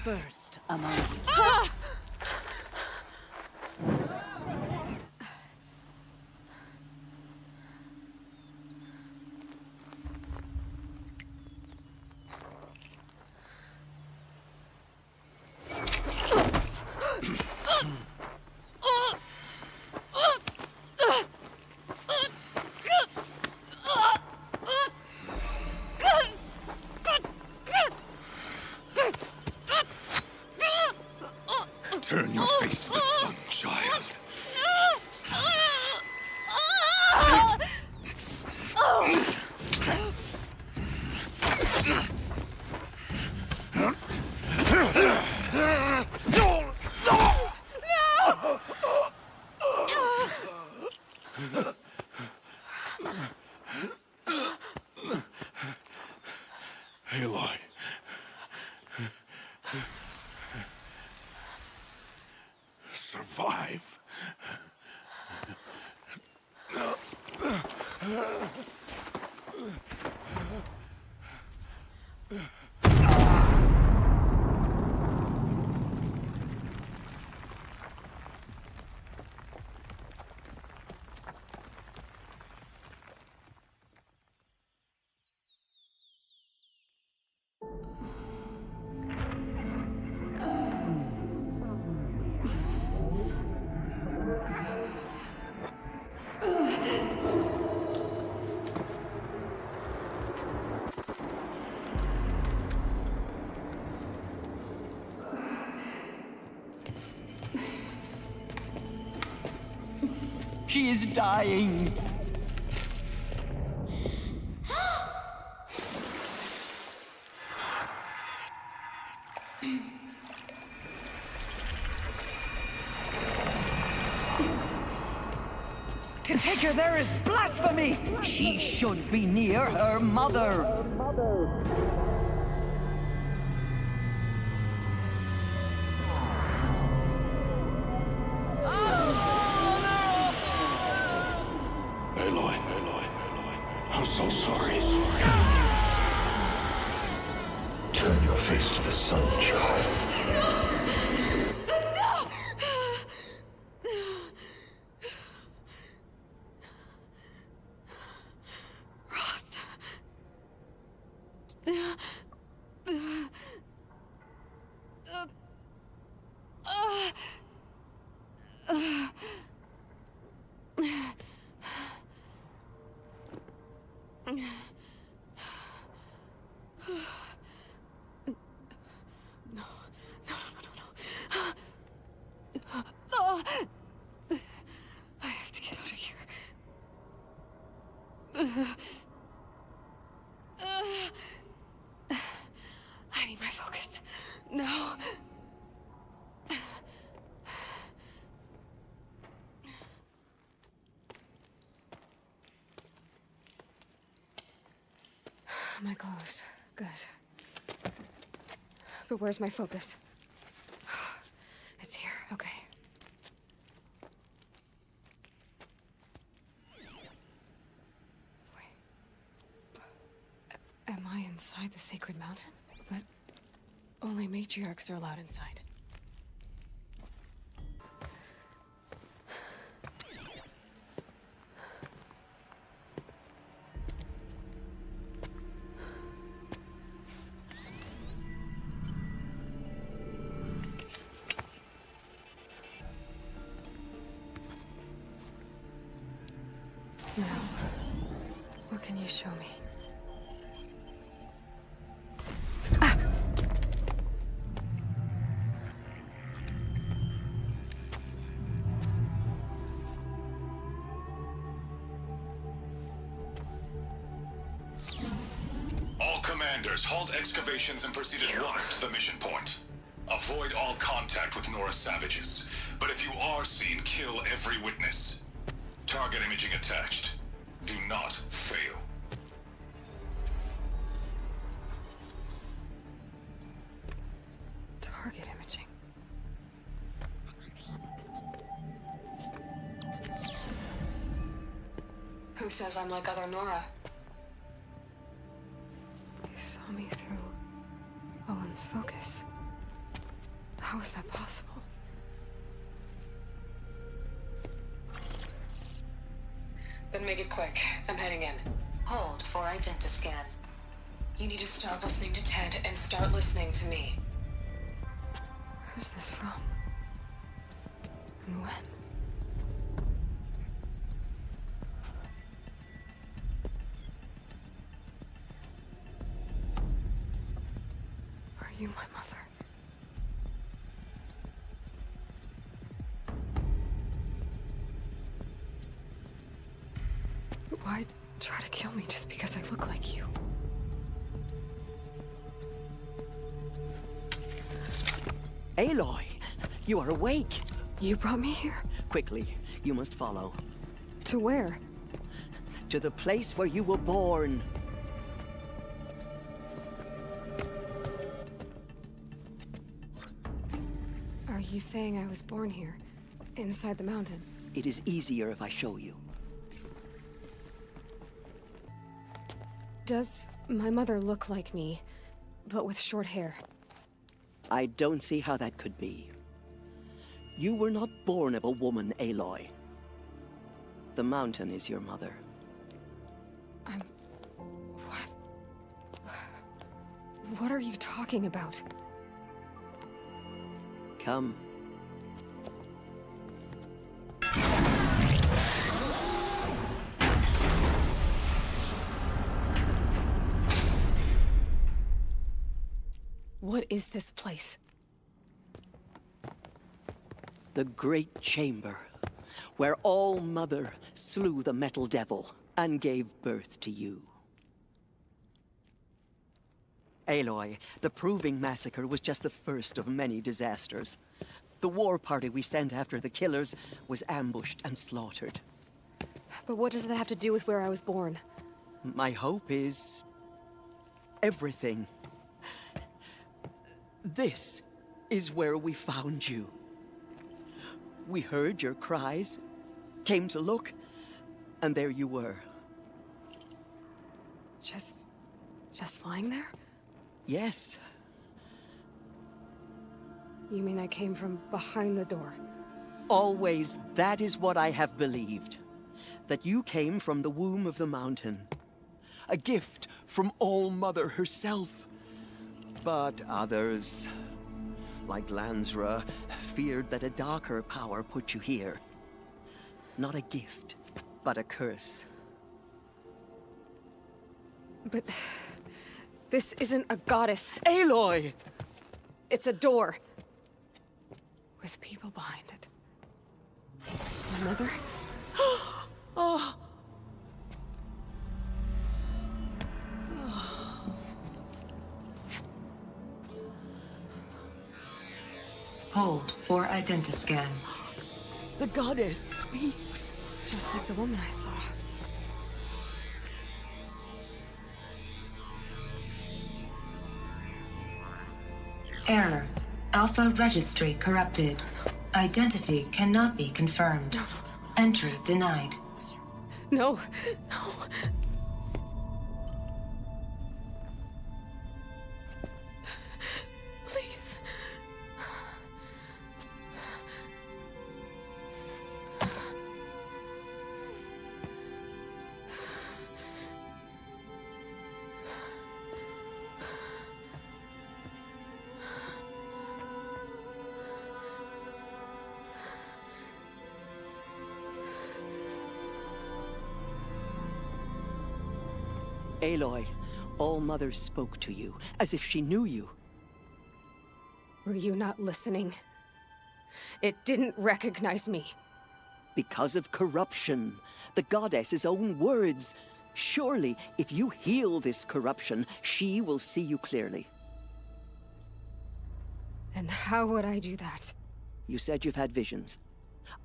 first among you. Turn your face to the sun, child. Aloy. Survive. She is dying. To take her there is blasphemy! She should be near her mother. Aloy. I'm so sorry. Turn your face to the sun, child. Rost. I have to get out of here. I need my focus. No. My clothes. Good. But where's my focus? It's here. Okay. Am I inside the sacred mountain? But only matriarchs are allowed inside. Now, what can you show me? All commanders, halt excavations and proceed at once to the mission point. Avoid all contact with Nora savages, but if you are seen, kill every witness. Target imaging attached. Do not fail. Target imaging. Who says I'm like other Nora? They saw me through Owen's focus. How is that possible? Then make it quick. I'm heading in. Hold for identiscan. You need to stop listening to Ted and start listening to me. Where's this from? And when? Are you my mother? Why try to kill me just because I look like you? Aloy, you are awake. You brought me here? Quickly, you must follow. To where? To the place where you were born. Are you saying I was born here? Inside the mountain? It is easier if I show you. Does my mother look like me, but with short hair? I don't see how that could be. You were not born of a woman, Aloy. The mountain is your mother. What? What are you talking about? Come. What is this place? The Great Chamber, where All-Mother slew the Metal Devil and gave birth to you. Aloy, the Proving Massacre was just the first of many disasters. The war party we sent after the killers was ambushed and slaughtered. But what does that have to do with where I was born? My hope is... everything. This is where we found you. We heard your cries, came to look, and there you were. Just lying there? Yes. You mean I came from behind the door? Always that is what I have believed. That you came from the womb of the mountain. A gift from All-Mother herself. But others, like Lansra, feared that a darker power put you here. Not a gift, but a curse. But... this isn't a goddess. Aloy! It's a door. With people behind it. My mother? Oh. Hold for identiscan. The goddess speaks. Just like the woman I saw. Error. Alpha registry corrupted. Identity cannot be confirmed. Entry denied. No, no. Please. Aloy, All-Mother spoke to you, as if she knew you. Were you not listening? It didn't recognize me. Because of corruption. The goddess's own words. Surely, if you heal this corruption, she will see you clearly. And how would I do that? You said you've had visions.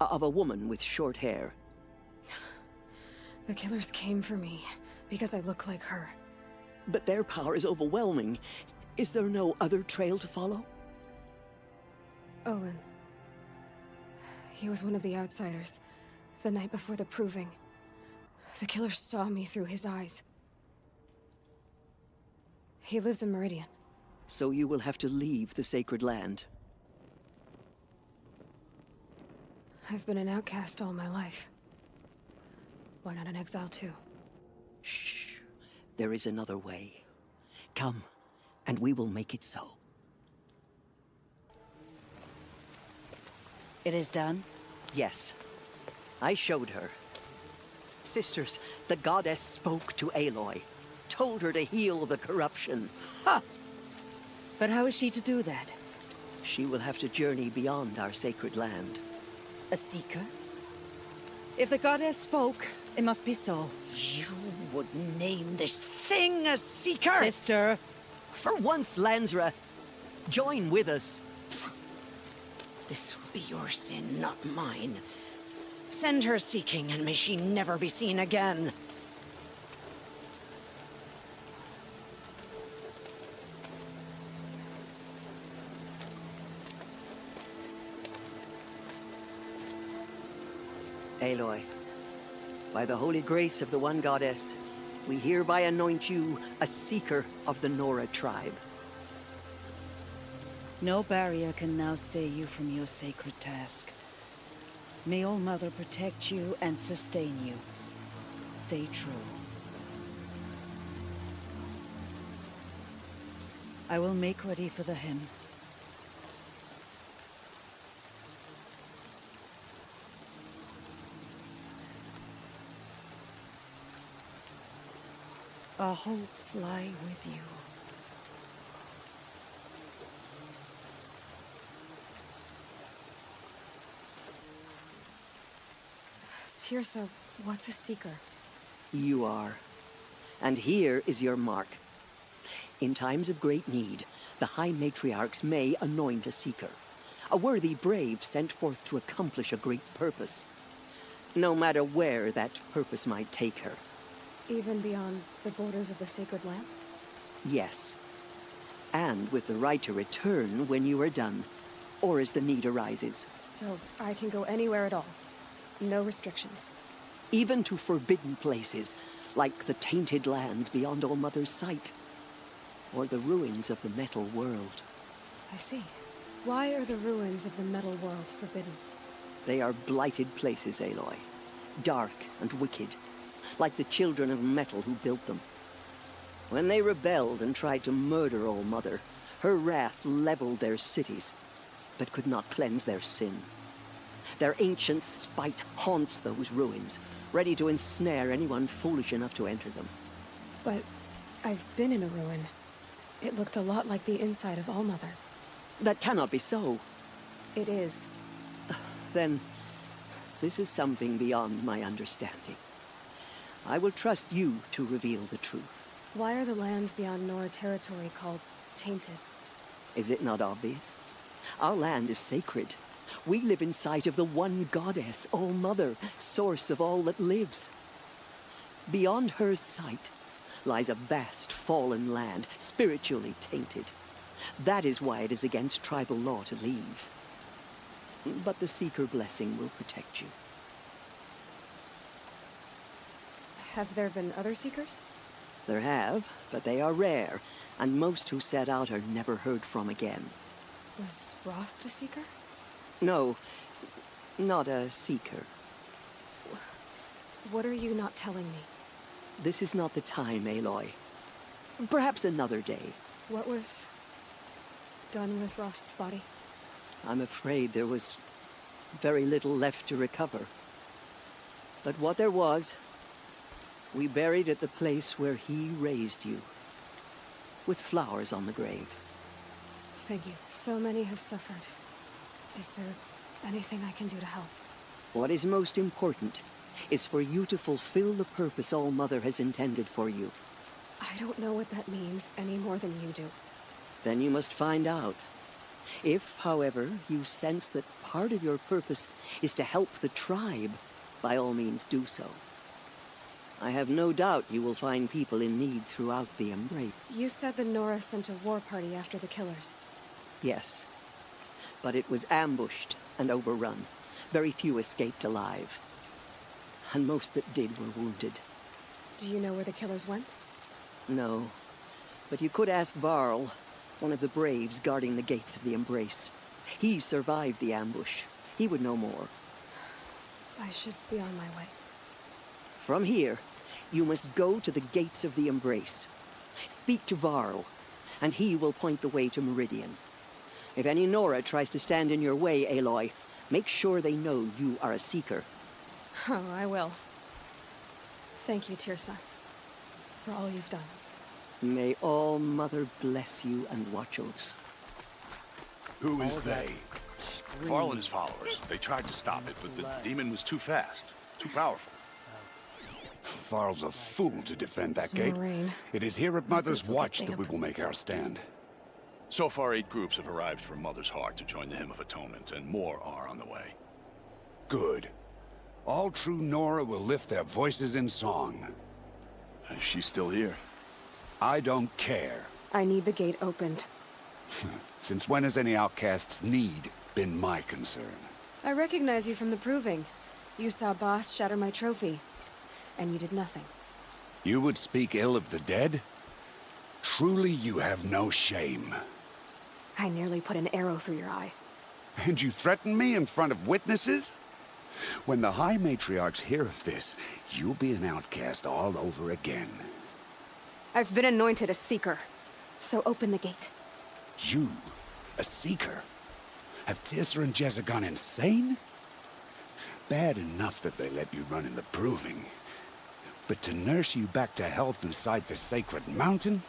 Of a woman with short hair. The killers came for me, because I look like her. But their power is overwhelming. Is there no other trail to follow? Owen. He was one of the outsiders, the night before the Proving. The killer saw me through his eyes. He lives in Meridian. So you will have to leave the sacred land. I've been an outcast all my life. Why not an exile too? Shh. There is another way. Come, and we will make it so. It is done? Yes. I showed her. Sisters, the goddess spoke to Aloy. Told her to heal the corruption. Ha! But how is she to do that? She will have to journey beyond our sacred land. A seeker? If the goddess spoke, it must be so. You would name this thing a seeker? Sister! For once, Lansra, join with us. This will be your sin, not mine. Send her seeking, and may she never be seen again. Aloy, by the holy grace of the one goddess, we hereby anoint you a seeker of the Nora tribe. No barrier can now stay you from your sacred task. May All Mother protect you and sustain you. Stay true. I will make ready for the hymn. Our hopes lie with you. Teersa, what's a seeker? You are. And here is your mark. In times of great need, the High Matriarchs may anoint a seeker. A worthy brave sent forth to accomplish a great purpose. No matter where that purpose might take her. Even beyond the borders of the sacred land? Yes. And with the right to return when you are done, or as the need arises. So I can go anywhere at all? No restrictions? Even to forbidden places, like the tainted lands beyond All Mother's sight. Or the ruins of the metal world. I see. Why are the ruins of the metal world forbidden? They are blighted places, Aloy. Dark and wicked. Like the children of metal who built them. When they rebelled and tried to murder All Mother, her wrath leveled their cities, but could not cleanse their sin. Their ancient spite haunts those ruins, ready to ensnare anyone foolish enough to enter them. But I've been in a ruin. It looked a lot like the inside of All Mother. That cannot be so. It is. Then, this is something beyond my understanding. I will trust you to reveal the truth. Why are the lands beyond Nora territory called tainted? Is it not obvious? Our land is sacred. We live in sight of the one goddess, All Mother, source of all that lives. Beyond her sight lies a vast fallen land, spiritually tainted. That is why it is against tribal law to leave. But the Seeker blessing will protect you. Have there been other Seekers? There have, but they are rare, and most who set out are never heard from again. Was Rost a Seeker? No, not a Seeker. What are you not telling me? This is not the time, Aloy. Perhaps another day. What was done with Rost's body? I'm afraid there was very little left to recover. But what there was, we buried at the place where he raised you, with flowers on the grave. Thank you. So many have suffered. Is there anything I can do to help? What is most important is for you to fulfill the purpose All Mother has intended for you. I don't know what that means any more than you do. Then you must find out. If, however, you sense that part of your purpose is to help the tribe, by all means do so. I have no doubt you will find people in need throughout the Embrace. You said the Nora sent a war party after the killers. Yes. But it was ambushed and overrun. Very few escaped alive. And most that did were wounded. Do you know where the killers went? No. But you could ask Varl, one of the braves guarding the gates of the Embrace. He survived the ambush. He would know more. I should be on my way. From here, you must go to the gates of the Embrace. Speak to Varl, and he will point the way to Meridian. If any Nora tries to stand in your way, Aloy, make sure they know you are a Seeker. Oh, I will. Thank you, Teersa, for all you've done. May All Mother bless you and watch us. Who is they? Varl and his followers. They tried to stop it, but the demon was too fast, too powerful. Varl's a fool to defend that gate. Moraine. It is here at Mother's Watch that we will make our stand. So far, 8 groups have arrived from Mother's Heart to join the Hymn of Atonement, and more are on the way. Good. All true Nora will lift their voices in song. She's still here. I don't care. I need the gate opened. Since when has any outcast's need been my concern? I recognize you from the Proving. You saw Boss shatter my trophy, and you did nothing. You would speak ill of the dead? Truly you have no shame. I nearly put an arrow through your eye. And you threaten me in front of witnesses? When the High Matriarchs hear of this, you'll be an outcast all over again. I've been anointed a Seeker, so open the gate. You? A Seeker? Have Teersa and Jezza gone insane? Bad enough that they let you run in the Proving. But to nurse you back to health inside the sacred mountain?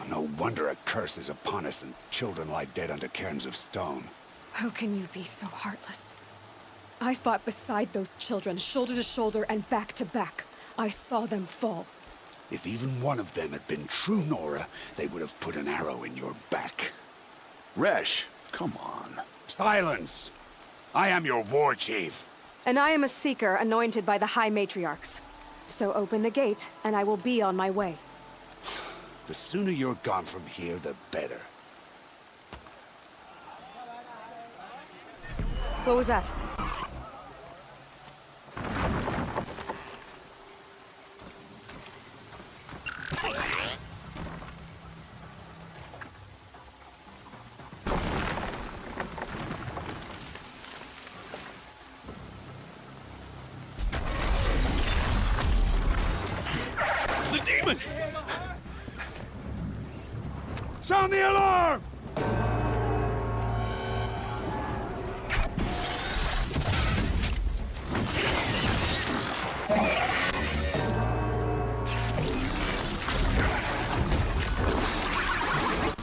No wonder a curse is upon us and children lie dead under cairns of stone. How can you be so heartless? I fought beside those children, shoulder to shoulder and back to back. I saw them fall. If even one of them had been true Nora, they would have put an arrow in your back. Resh, come on. Silence! I am your War-Chief. And I am a Seeker anointed by the High Matriarchs. So open the gate, and I will be on my way. The sooner you're gone from here, the better. What was that? The demon! Sound the alarm!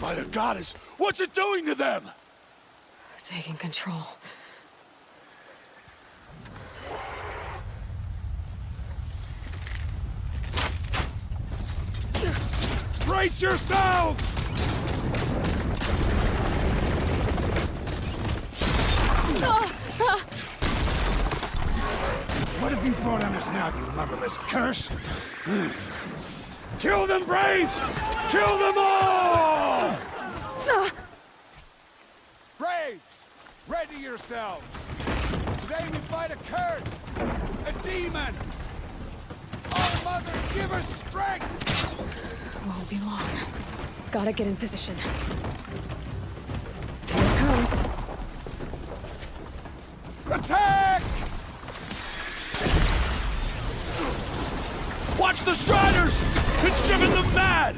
By the goddess, what's it doing to them? Taking control. Brace yourselves! What have you brought on us now, you motherless curse? Kill them, Braves! Kill them all! Braves, ready yourselves! Today we fight a curse, a demon! Oh, Mother, give us strength! Won't be long. Gotta get in position. Here it comes. Attack! Watch the Striders! It's driven them mad!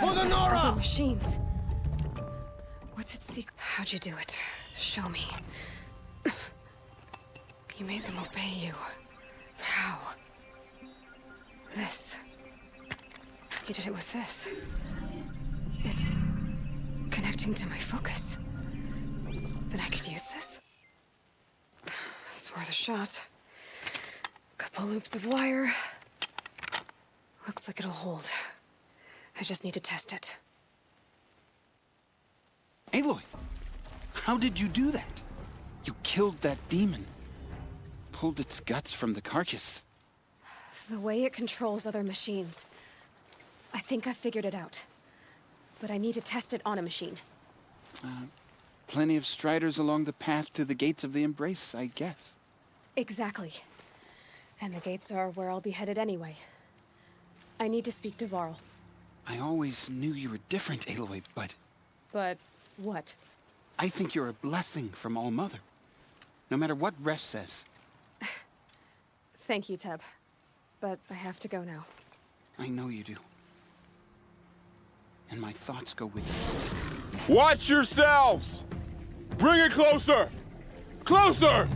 Other machines. What's it seek? How'd you do it? Show me. You made them obey you. How? This. You did it with this. It's connecting to my focus. Then I could use this. It's worth a shot. Couple loops of wire. Looks like it'll hold. I just need to test it. Aloy, how did you do that? You killed that demon. Pulled its guts from the carcass. The way it controls other machines. I think I figured it out. But I need to test it on a machine. Plenty of striders along the path to the gates of the Embrace, I guess. Exactly. And the gates are where I'll be headed anyway. I need to speak to Varl. I always knew you were different, Aloy, but... But what? I think you're a blessing from All-Mother. No matter what Resh says. Thank you, Teb. But I have to go now. I know you do. And my thoughts go with you. Watch yourselves! Bring it closer! Closer!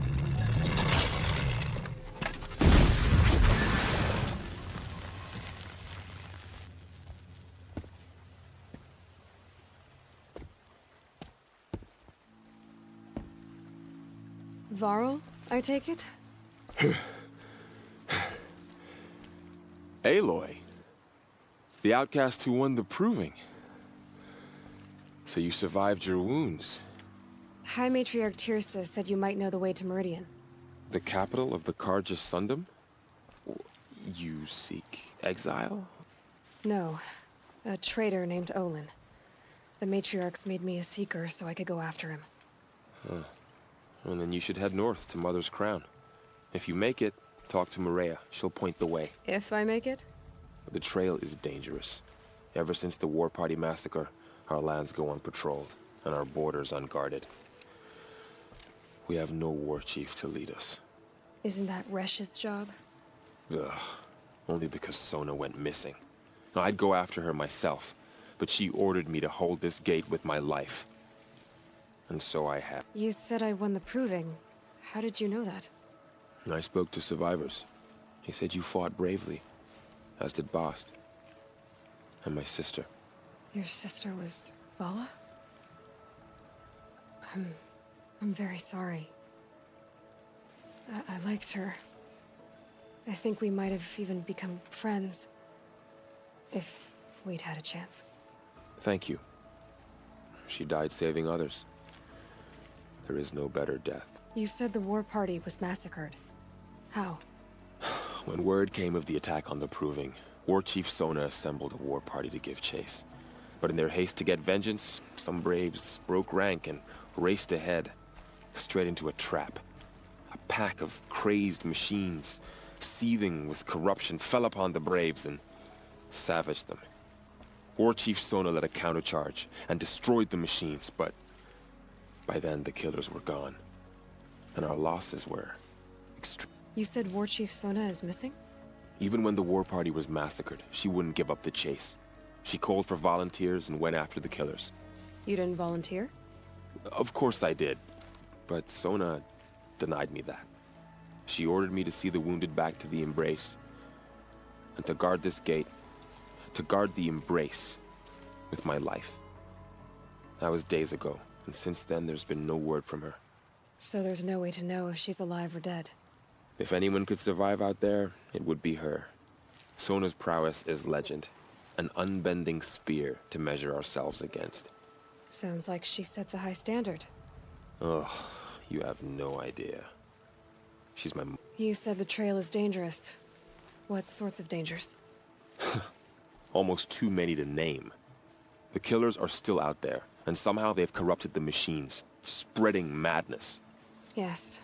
Varl, I take it? Aloy. The outcast who won the proving. So you survived your wounds. High Matriarch Teersa said you might know the way to Meridian. The capital of the Carja Sundom? You seek exile? No. A traitor named Olin. The Matriarchs made me a seeker so I could go after him. Huh. Well, then you should head north to Mother's Crown. If you make it, talk to Maria. She'll point the way. If I make it? The trail is dangerous. Ever since the War Party massacre, our lands go unpatrolled, and our borders unguarded. We have no war chief to lead us. Isn't that Resh's job? Ugh. Only because Sona went missing. Now, I'd go after her myself, but she ordered me to hold this gate with my life. And so I have. You said I won the proving. How did you know that? I spoke to survivors. He said you fought bravely, as did Bast. And my sister. Your sister was Vala? I'm very sorry. I liked her. I think we might have even become friends. If we'd had a chance. Thank you. She died saving others. There is no better death. You said the war party was massacred. How? When word came of the attack on the Proving, War-Chief Sona assembled a war party to give chase. But in their haste to get vengeance, some braves broke rank and raced ahead, straight into a trap. A pack of crazed machines, seething with corruption, fell upon the braves and savaged them. War-Chief Sona led a countercharge and destroyed the machines, but by then the killers were gone, and our losses were extreme. You said War-Chief Sona is missing? Even when the war party was massacred, she wouldn't give up the chase. She called for volunteers and went after the killers. You didn't volunteer? Of course I did, but Sona denied me that. She ordered me to see the wounded back to the Embrace, and to guard this gate, to guard the Embrace with my life. That was days ago, and since then there's been no word from her. So there's no way to know if she's alive or dead. If anyone could survive out there, it would be her. Sona's prowess is legend, an unbending spear to measure ourselves against. Sounds like she sets a high standard. Ugh, you have no idea. She's my... You said the trail is dangerous. What sorts of dangers? Almost too many to name. The killers are still out there, and somehow they've corrupted the machines, spreading madness. Yes,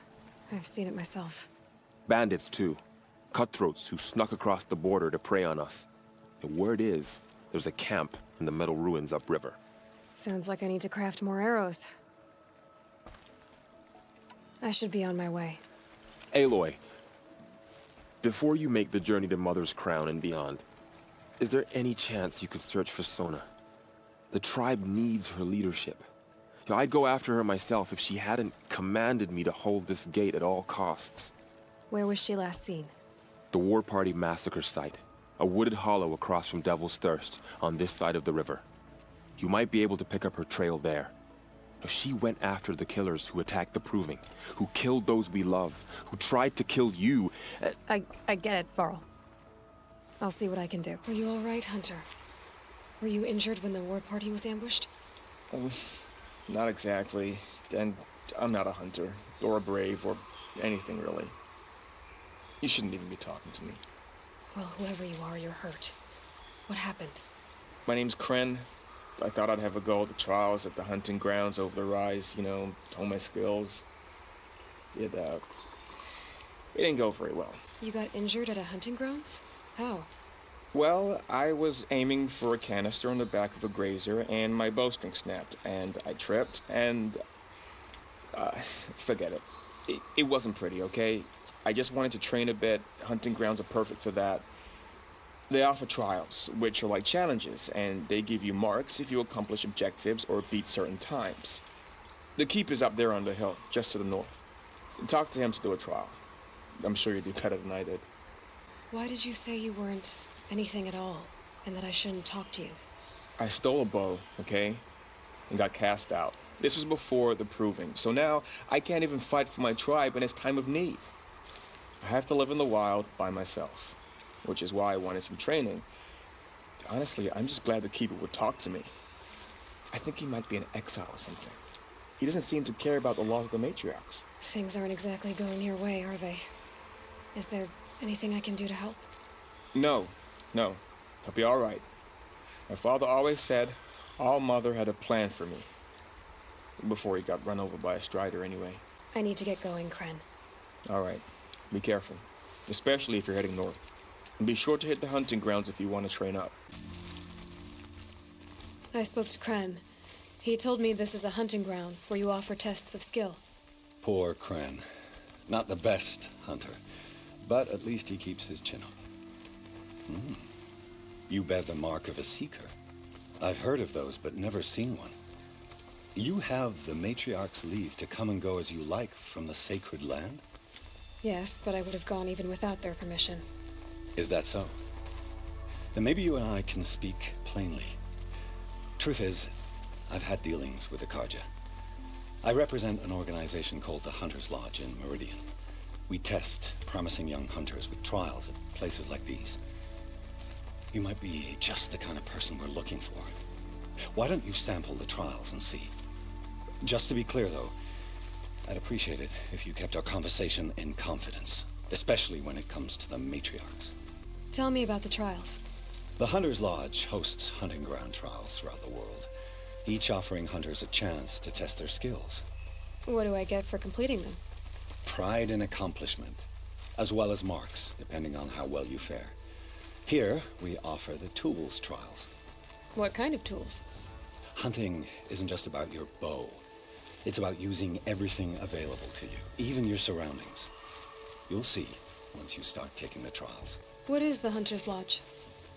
I've seen it myself. Bandits, too. Cutthroats who snuck across the border to prey on us. The word is, there's a camp in the metal ruins upriver. Sounds like I need to craft more arrows. I should be on my way. Aloy, before you make the journey to Mother's Crown and beyond, is there any chance you could search for Sona? The tribe needs her leadership. I'd go after her myself if she hadn't commanded me to hold this gate at all costs. Where was she last seen? The War Party massacre site. A wooded hollow across from Devil's Thirst, on this side of the river. You might be able to pick up her trail there. Now, she went after the killers who attacked the Proving, who killed those we love, who tried to kill you. I get it, Varl. I'll see what I can do. Are you all right, Hunter? Were you injured when the war party was ambushed? Not exactly. And I'm not a hunter, or a brave, or anything really. You shouldn't even be talking to me. Well, whoever you are, you're hurt. What happened? My name's Kren. I thought I'd have a go at the trials at the hunting grounds over the rise, you know, hone my skills. It didn't go very well. You got injured at a hunting grounds? How? Well, I was aiming for a canister on the back of a grazer, and my bowstring snapped, and I tripped, and... forget it. It wasn't pretty, okay? I just wanted to train a bit. Hunting grounds are perfect for that. They offer trials, which are like challenges, and they give you marks if you accomplish objectives or beat certain times. The keep is up there on the hill, just to the north. Talk to him to do a trial. I'm sure you do better than I did. Why did you say you weren't anything at all, and that I shouldn't talk to you? I stole a bow, okay? And got cast out. This was before the proving, so now I can't even fight for my tribe in its time of need. I have to live in the wild by myself, which is why I wanted some training. Honestly, I'm just glad the Keeper would talk to me. I think he might be in exile or something. He doesn't seem to care about the laws of the Matriarchs. Things aren't exactly going your way, are they? Is there anything I can do to help? No. I'll be all right. My father always said All Mother had a plan for me. Before he got run over by a strider anyway. I need to get going, Kren. All right. Be careful. Especially if you're heading north. And be sure to hit the hunting grounds if you want to train up. I spoke to Kren. He told me this is a hunting grounds where you offer tests of skill. Poor Kren. Not the best hunter. But at least he keeps his chin up. You bear the mark of a seeker. I've heard of those, but never seen one. You have the Matriarch's leave to come and go as you like from the sacred land? Yes, but I would have gone even without their permission. Is that so? Then maybe you and I can speak plainly. Truth is, I've had dealings with the Carja. I represent an organization called the Hunter's Lodge in Meridian. We test promising young hunters with trials at places like these. You might be just the kind of person we're looking for. Why don't you sample the trials and see? Just to be clear, though, I'd appreciate it if you kept our conversation in confidence, especially when it comes to the Matriarchs. Tell me about the trials. The Hunter's Lodge hosts hunting ground trials throughout the world, each offering hunters a chance to test their skills. What do I get for completing them? Pride in accomplishment, as well as marks, depending on how well you fare. Here, we offer the tools trials. What kind of tools? Hunting isn't just about your bow. It's about using everything available to you, even your surroundings. You'll see once you start taking the trials. What is the Hunter's Lodge?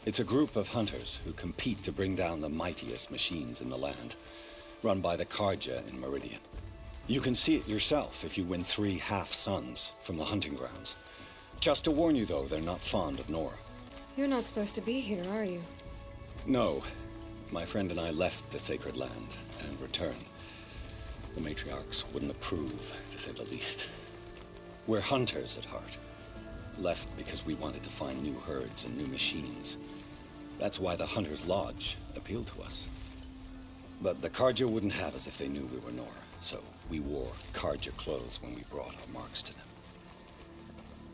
It's a group of hunters who compete to bring down the mightiest machines in the land, run by the Carja in Meridian. You can see it yourself if you win 3 half-suns from the hunting grounds. Just to warn you, though, they're not fond of Nora. You're not supposed to be here, are you? No. My friend and I left the sacred land and returned. The Matriarchs wouldn't approve, to say the least. We're hunters at heart. Left because we wanted to find new herds and new machines. That's why the Hunter's Lodge appealed to us. But the Carja wouldn't have us if they knew we were Nora, so we wore Carja clothes when we brought our marks to them.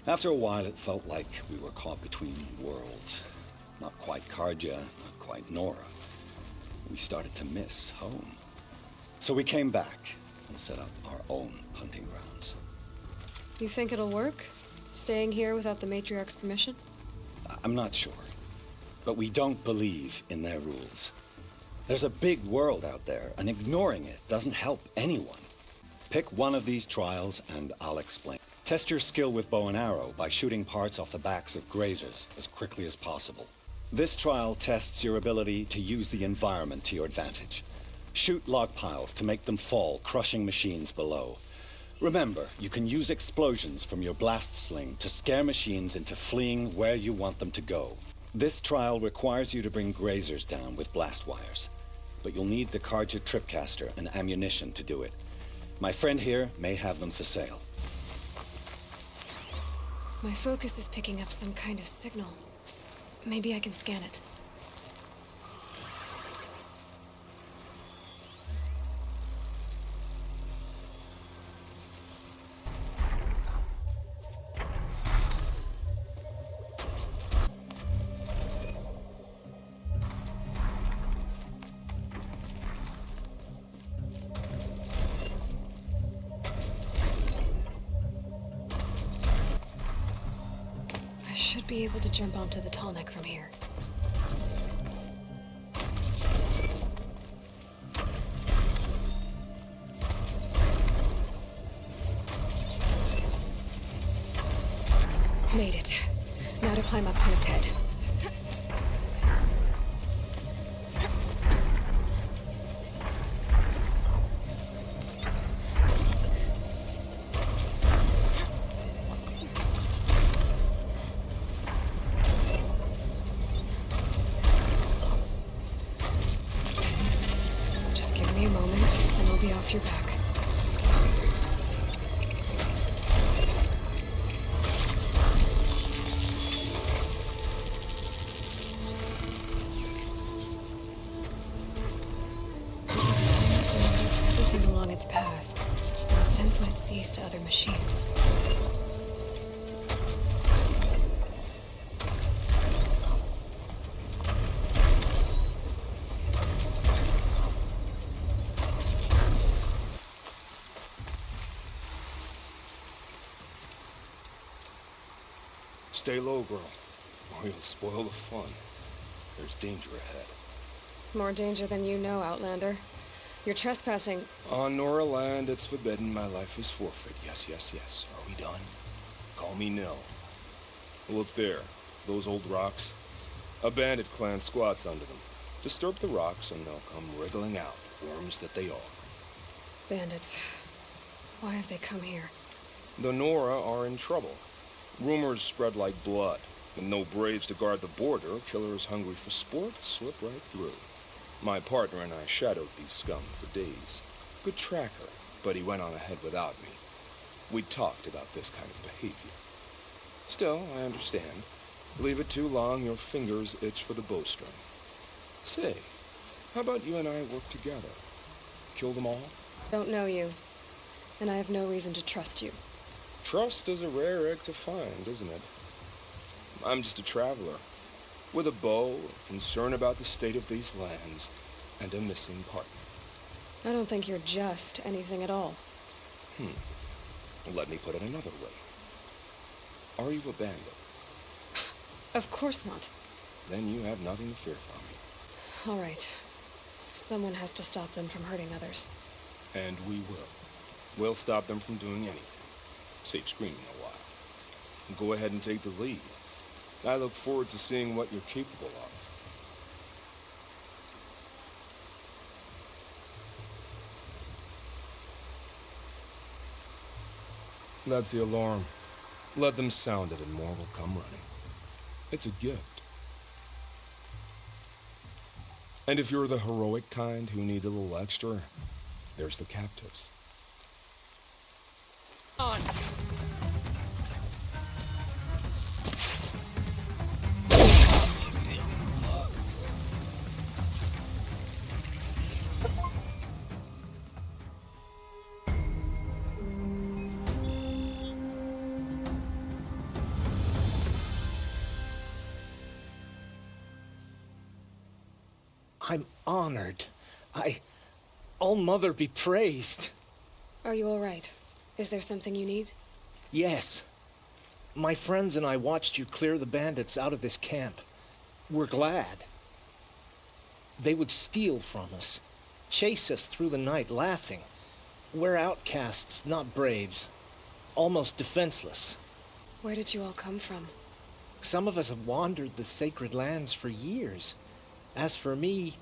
After a while, it felt like we were caught between worlds. Not quite Carja, not quite Nora. We started to miss home. So we came back and set up our own hunting grounds. You think it'll work? Staying here without the Matriarch's permission? I'm not sure. But we don't believe in their rules. There's a big world out there, and ignoring it doesn't help anyone. Pick one of these trials, and I'll explain. Test your skill with bow and arrow by shooting parts off the backs of grazers as quickly as possible. This trial tests your ability to use the environment to your advantage. Shoot log piles to make them fall, crushing machines below. Remember, you can use explosions from your blast sling to scare machines into fleeing where you want them to go. This trial requires you to bring grazers down with blast wires, but you'll need the Carja tripcaster and ammunition to do it. My friend here may have them for sale. My focus is picking up some kind of signal. Maybe I can scan it. should be able to jump onto the tall neck from here. Made it. Now to climb up to its head. Just give me a moment, and I'll be off your back. To other machines. Stay low, girl, or you'll spoil the fun. There's danger ahead. More danger than you know, Outlander. You're trespassing. On Nora land, it's forbidden. My life is forfeit. Yes, yes, yes. Are we done? Call me Nell. Look there. Those old rocks. A bandit clan squats under them. Disturb the rocks and they'll come wriggling out, worms that they are. Bandits. Why have they come here? The Nora are in trouble. Rumors spread like blood. With no braves to guard the border, killers hungry for sport slip right through. My partner and I shadowed these scum for days. Good tracker, but he went on ahead without me. We talked about this kind of behavior. Still, I understand. Leave it too long, your fingers itch for the bowstring. Say, how about you and I work together? Kill them all? Don't know you, and I have no reason to trust you. Trust is a rare egg to find, isn't it? I'm just a traveler. With a bow, concern about the state of these lands, and a missing partner. I don't think you're just anything at all. Let me put it another way. Are you a bandit? Of course not. Then you have nothing to fear from me. All right. Someone has to stop them from hurting others. And we will. We'll stop them from doing anything. Save screaming a while. Go ahead and take the lead. I look forward to seeing what you're capable of. That's the alarm. Let them sound it and more will come running. It's a gift. And if you're the heroic kind who needs a little extra, there's the captives. On. I'm honored. All-Mother be praised. Are you all right? Is there something you need? Yes. My friends and I watched you clear the bandits out of this camp. We're glad. They would steal from us, chase us through the night laughing. We're outcasts, not braves. Almost defenseless. Where did you all come from? Some of us have wandered the sacred lands for years. As for me,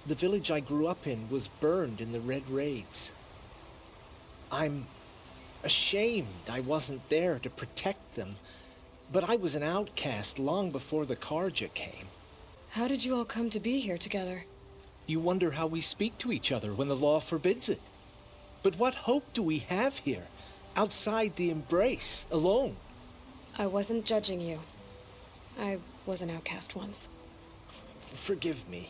the village I grew up in was burned in the Red Raids. I'm ashamed I wasn't there to protect them, but I was an outcast long before the Karja came. How did you all come to be here together? You wonder how we speak to each other when the law forbids it. But what hope do we have here, outside the embrace, alone? I wasn't judging you. I was an outcast once. Forgive me.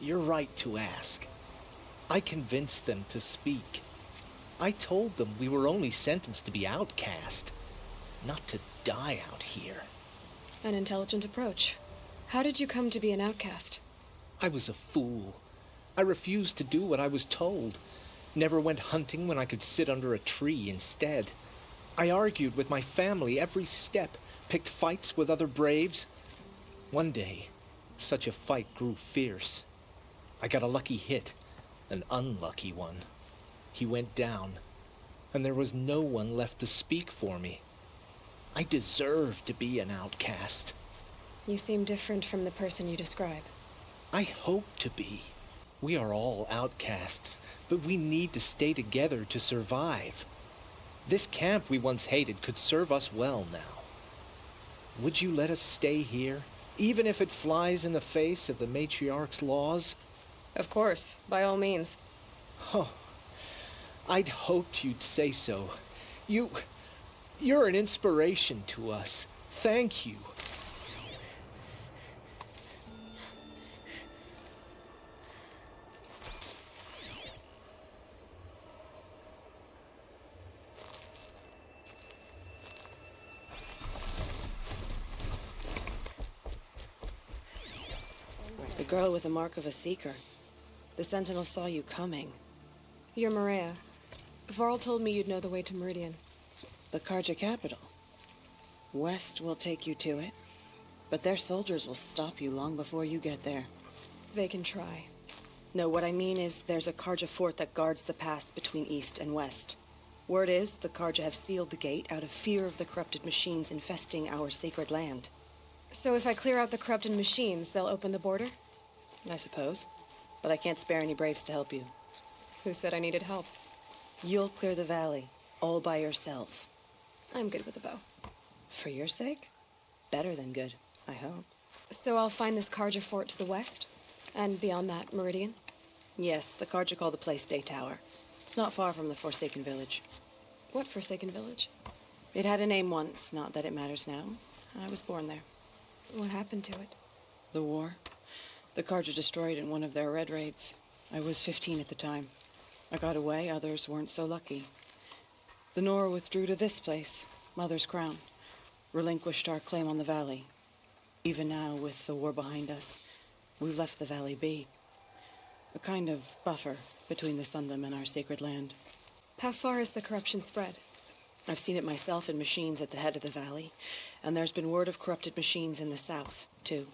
You're right to ask. I convinced them to speak. I told them we were only sentenced to be outcast, not to die out here. An intelligent approach. How did you come to be an outcast? I was a fool. I refused to do what I was told. Never went hunting when I could sit under a tree instead. I argued with my family every step, picked fights with other braves. One day, such a fight grew fierce. I got a lucky hit, an unlucky one. He went down, and there was no one left to speak for me. I deserve to be an outcast. You seem different from the person you describe. I hope to be. We are all outcasts, but we need to stay together to survive. This camp we once hated could serve us well now. Would you let us stay here, even if it flies in the face of the Matriarch's laws? Of course, by all means. Oh, I'd hoped you'd say so. You're an inspiration to us. Thank you. The girl with the mark of a seeker. The Sentinel saw you coming. You're Maria. Varl told me you'd know the way to Meridian. The Carja capital. West will take you to it, but their soldiers will stop you long before you get there. They can try. No, what I mean is there's a Carja fort that guards the pass between East and West. Word is the Carja have sealed the gate out of fear of the corrupted machines infesting our sacred land. So if I clear out the corrupted machines, they'll open the border? I suppose. But I can't spare any braves to help you. Who said I needed help? You'll clear the valley, all by yourself. I'm good with a bow. For your sake? Better than good, I hope. So I'll find this Carja fort to the west? And beyond that, Meridian? Yes, the Carja call the place Day Tower. It's not far from the Forsaken Village. What Forsaken Village? It had a name once, not that it matters now. I was born there. What happened to it? The war. The Carja destroyed in one of their red raids. I was 15 at the time. I got away, others weren't so lucky. The Nora withdrew to this place, Mother's Crown. Relinquished our claim on the valley. Even now, with the war behind us, we've left the valley be. A kind of buffer between the Sundom and our sacred land. How far has the corruption spread? I've seen it myself in machines at the head of the valley, and there's been word of corrupted machines in the south, too.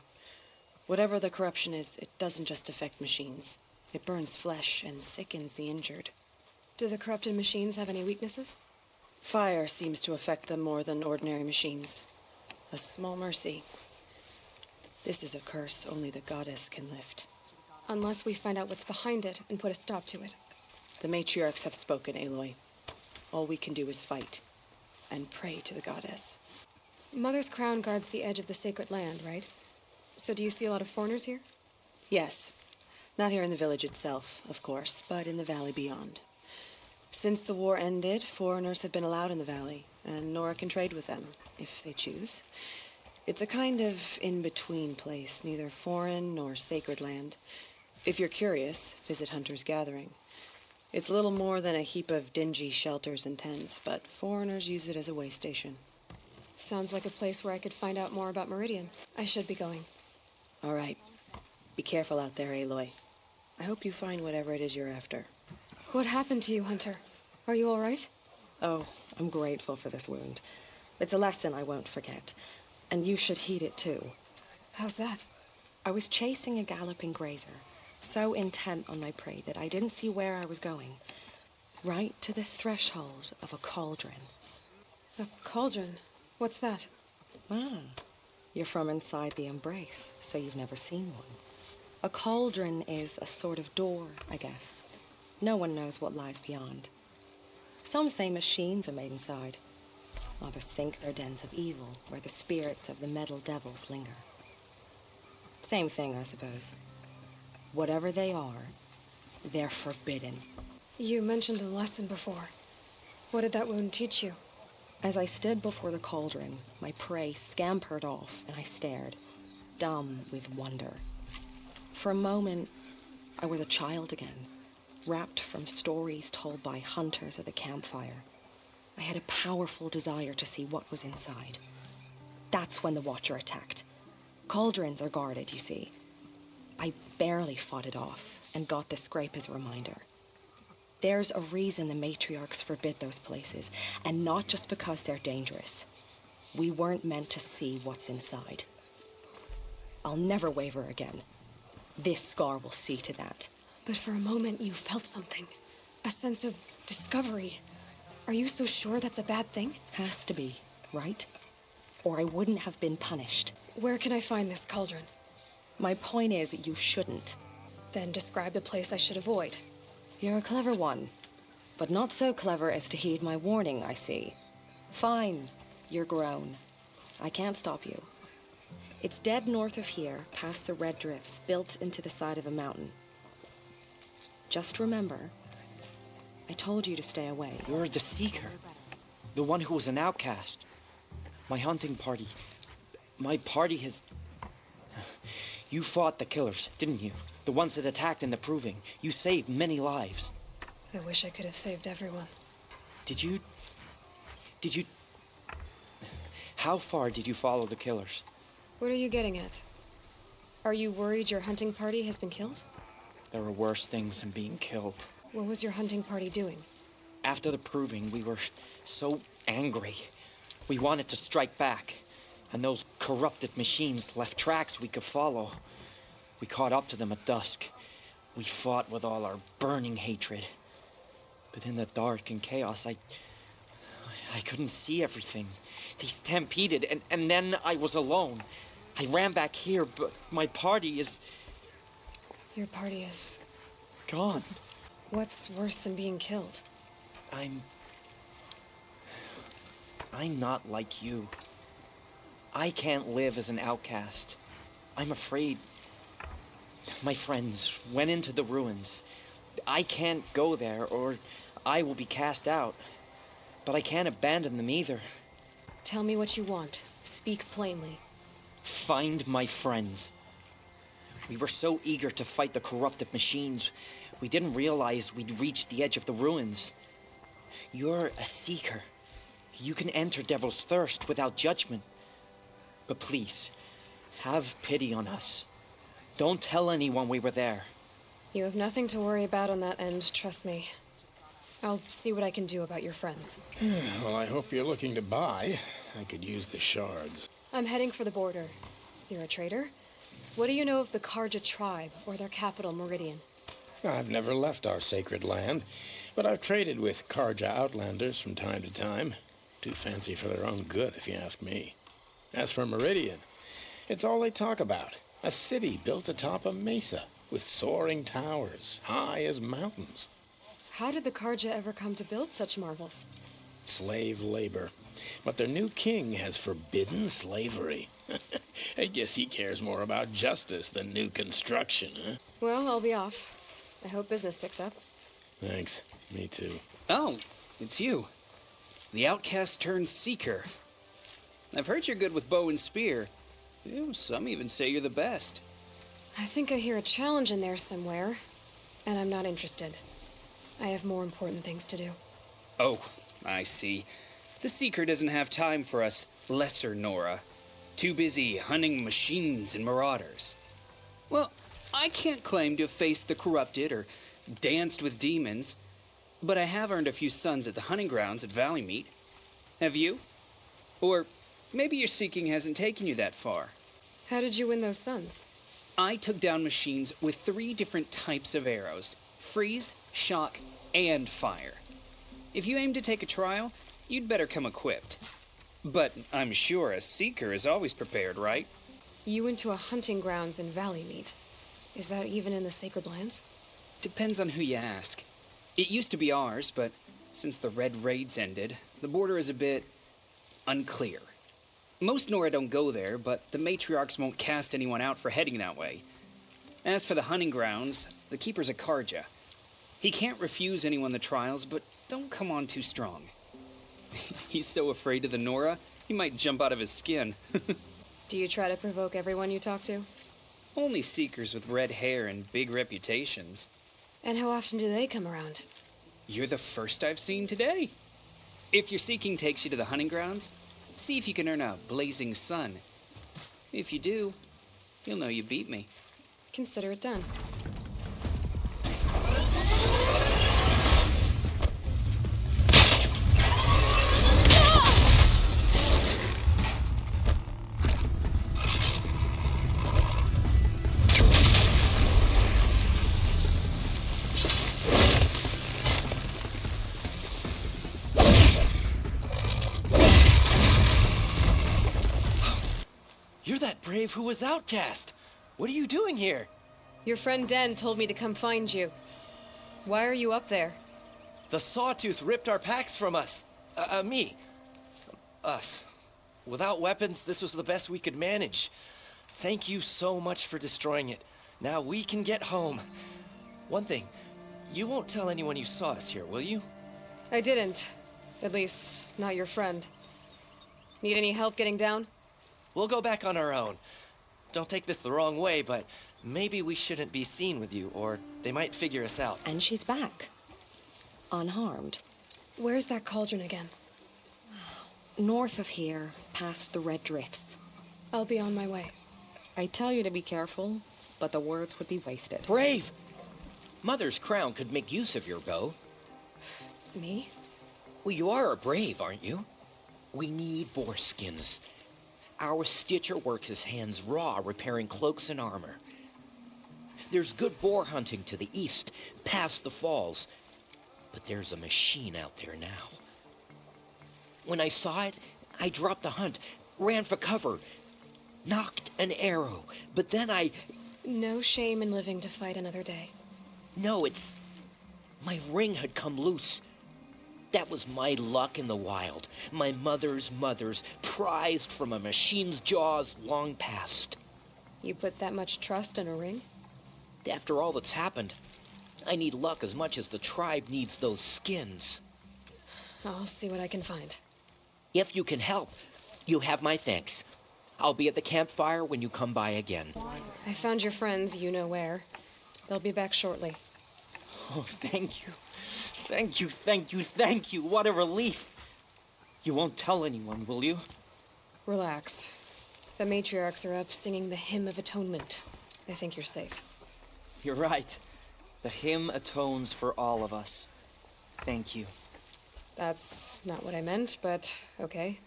Whatever the corruption is, it doesn't just affect machines. It burns flesh and sickens the injured. Do the corrupted machines have any weaknesses? Fire seems to affect them more than ordinary machines. A small mercy. This is a curse only the goddess can lift. Unless we find out what's behind it and put a stop to it. The Matriarchs have spoken, Aloy. All we can do is fight. And pray to the goddess. Mother's Crown guards the edge of the sacred land, right? So do you see a lot of foreigners here? Yes. Not here in the village itself, of course, but in the valley beyond. Since the war ended, foreigners have been allowed in the valley, and Nora can trade with them, if they choose. It's a kind of in-between place, neither foreign nor sacred land. If you're curious, visit Hunter's Gathering. It's little more than a heap of dingy shelters and tents, but foreigners use it as a way station. Sounds like a place where I could find out more about Meridian. I should be going. All right. Be careful out there, Aloy. I hope you find whatever it is you're after. What happened to you, Hunter? Are you all right? Oh, I'm grateful for this wound. It's a lesson I won't forget. And you should heed it too. How's that? I was chasing a galloping grazer, so intent on my prey that I didn't see where I was going. Right to the threshold of a cauldron. A cauldron? What's that? Ah, you're from inside the Embrace, so you've never seen one. A cauldron is a sort of door, I guess. No one knows what lies beyond. Some say machines are made inside. Others think they're dens of evil, where the spirits of the metal devils linger. Same thing, I suppose. Whatever they are, they're forbidden. You mentioned a lesson before. What did that wound teach you? As I stood before the cauldron, my prey scampered off, and I stared, dumb with wonder. For a moment, I was a child again, wrapped from stories told by hunters at the campfire. I had a powerful desire to see what was inside. That's when the Watcher attacked. Cauldrons are guarded, you see. I barely fought it off, and got the scrape as a reminder. There's a reason the Matriarchs forbid those places, and not just because they're dangerous. We weren't meant to see what's inside. I'll never waver again. This scar will see to that. But for a moment, you felt something. A sense of discovery. Are you so sure that's a bad thing? Has to be, right? Or I wouldn't have been punished. Where can I find this cauldron? My point is, you shouldn't. Then describe the place I should avoid. You're a clever one. But not so clever as to heed my warning, I see. Fine. You're grown. I can't stop you. It's dead north of here, past the red drifts, built into the side of a mountain. Just remember, I told you to stay away. You're the Seeker. The one who was an outcast. My hunting party. My party has... You fought the killers, didn't you? The ones that attacked in the Proving. You saved many lives. I wish I could have saved everyone. Did you... How far did you follow the killers? What are you getting at? Are you worried your hunting party has been killed? There were worse things than being killed. What was your hunting party doing? After the Proving, we were so angry. We wanted to strike back. And those corrupted machines left tracks we could follow. We caught up to them at dusk. We fought with all our burning hatred. But in the dark and chaos, I couldn't see everything. They stampeded, and then I was alone. I ran back here, but my party is... Your party is... gone. What's worse than being killed? I'm not like you. I can't live as an outcast. I'm afraid. My friends went into the ruins. I can't go there, or I will be cast out. But I can't abandon them either. Tell me what you want. Speak plainly. Find my friends. We were so eager to fight the corrupted machines, we didn't realize we'd reached the edge of the ruins. You're a Seeker. You can enter Devil's Thirst without judgment. But please, have pity on us. Don't tell anyone we were there. You have nothing to worry about on that end, trust me. I'll see what I can do about your friends. Well, I hope you're looking to buy. I could use the shards. I'm heading for the border. You're a trader? What do you know of the Karja tribe, or their capital, Meridian? I've never left our sacred land, but I've traded with Karja outlanders from time to time. Too fancy for their own good, if you ask me. As for Meridian, it's all they talk about. A city built atop a mesa, with soaring towers, high as mountains. How did the Karja ever come to build such marvels? Slave labor. But their new king has forbidden slavery. I guess he cares more about justice than new construction, huh? Well, I'll be off. I hope business picks up. Thanks. Me too. Oh, it's you. The outcast turned Seeker. I've heard you're good with bow and spear. Some even say you're the best. I think I hear a challenge in there somewhere, and I'm not interested. I have more important things to do. Oh, I see. The Seeker doesn't have time for us lesser Nora. Too busy hunting machines and marauders. Well, I can't claim to have faced the corrupted or danced with demons, but I have earned a few sons at the hunting grounds at Valleymeet. Have you? Or maybe your seeking hasn't taken you that far. How did you win those sons? I took down machines with 3 different types of arrows: freeze, shock, and fire. If you aim to take a trial, you'd better come equipped. But I'm sure a Seeker is always prepared, right? You went to a hunting grounds in Valleymeet. Is that even in the Sacred Lands? Depends on who you ask. It used to be ours, but since the Red Raids ended, the border is a bit unclear. Most Nora don't go there, but the Matriarchs won't cast anyone out for heading that way. As for the hunting grounds, the Keeper's a Karja. He can't refuse anyone the trials, but don't come on too strong. He's so afraid of the Nora, he might jump out of his skin. Do you try to provoke everyone you talk to? Only Seekers with red hair and big reputations. And how often do they come around? You're the first I've seen today. If your seeking takes you to the hunting grounds, see if you can earn a blazing sun. If you do, you'll know you beat me. Consider it done. You're that brave who was outcast. What are you doing here? Your friend Den told me to come find you. Why are you up there? The Sawtooth ripped our packs from us. Me. Us. Without weapons, this was the best we could manage. Thank you so much for destroying it. Now we can get home. One thing, you won't tell anyone you saw us here, will you? I didn't. At least, not your friend. Need any help getting down? We'll go back on our own. Don't take this the wrong way, but maybe we shouldn't be seen with you, or they might figure us out. And she's back. Unharmed. Where's that cauldron again? North of here, past the red drifts. I'll be on my way. I tell you to be careful, but the words would be wasted. Brave! Mother's crown could make use of your bow. Me? Well, you are a brave, aren't you? We need boar skins. Our stitcher works his hands raw, repairing cloaks and armor. There's good boar hunting to the east, past the falls. But there's a machine out there now. When I saw it, I dropped the hunt, ran for cover, knocked an arrow, but then I... No shame in living to fight another day. No, it's... My ring had come loose. That was my luck in the wild. My mother's prized from a machine's jaws long past. You put that much trust in a ring? After all that's happened, I need luck as much as the tribe needs those skins. I'll see what I can find. If you can help, you have my thanks. I'll be at the campfire when you come by again. I found your friends, you know where. They'll be back shortly. Oh, thank you. Thank you, thank you, thank you. What a relief. You won't tell anyone, will you? Relax. The Matriarchs are up singing the Hymn of Atonement. I think you're safe. You're right. The hymn atones for all of us. Thank you. That's not what I meant, but okay.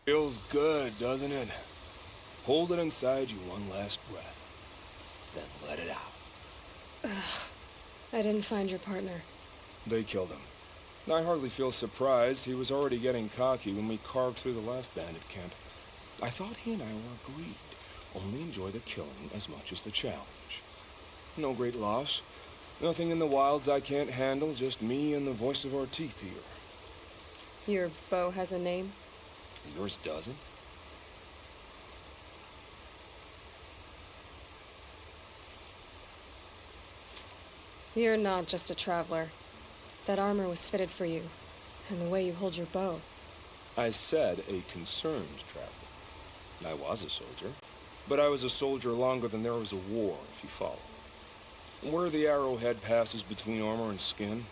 Feels good, doesn't it? Hold it inside you one last breath. Then let it out. Ugh. I didn't find your partner. They killed him. I hardly feel surprised. He was already getting cocky when we carved through the last bandit camp. I thought he and I were agreed. Only enjoy the killing as much as the challenge. No great loss. Nothing in the wilds I can't handle, just me and the voice of our teeth here. Your bow has a name? Yours doesn't? You're not just a traveler. That armor was fitted for you, and the way you hold your bow. I said a concerned traveler. I was a soldier, but I was a soldier longer than there was a war, if you follow. Where the arrowhead passes between armor and skin,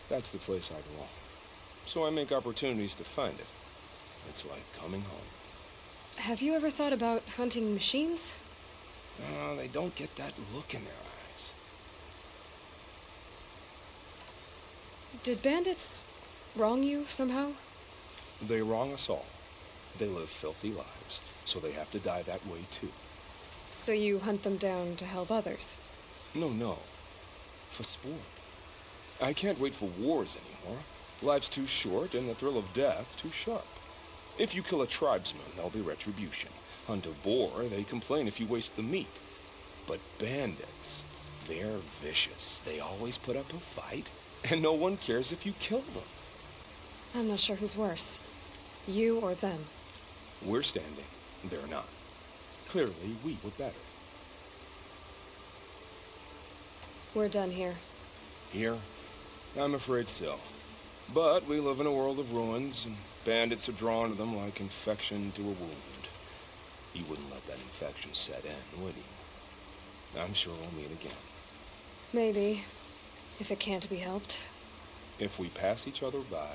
that's the place I belong. So I make opportunities to find it. It's like coming home. Have you ever thought about hunting machines? They don't get that look in their eyes. Did bandits wrong you somehow? They wrong us all. They live filthy lives, so they have to die that way too. So you hunt them down to help others? No. For sport. I can't wait for wars anymore. Life's too short and the thrill of death too sharp. If you kill a tribesman, there'll be retribution. Hunt a boar, they complain if you waste the meat. But bandits, they're vicious. They always put up a fight, and no one cares if you kill them. I'm not sure who's worse. You or them. We're standing. They're not. Clearly, we were better. We're done here. Here? I'm afraid so. But we live in a world of ruins, and bandits are drawn to them like infection to a wound. You wouldn't let that infection set in, would you? I'm sure we'll meet again. Maybe. If it can't be helped. If we pass each other by,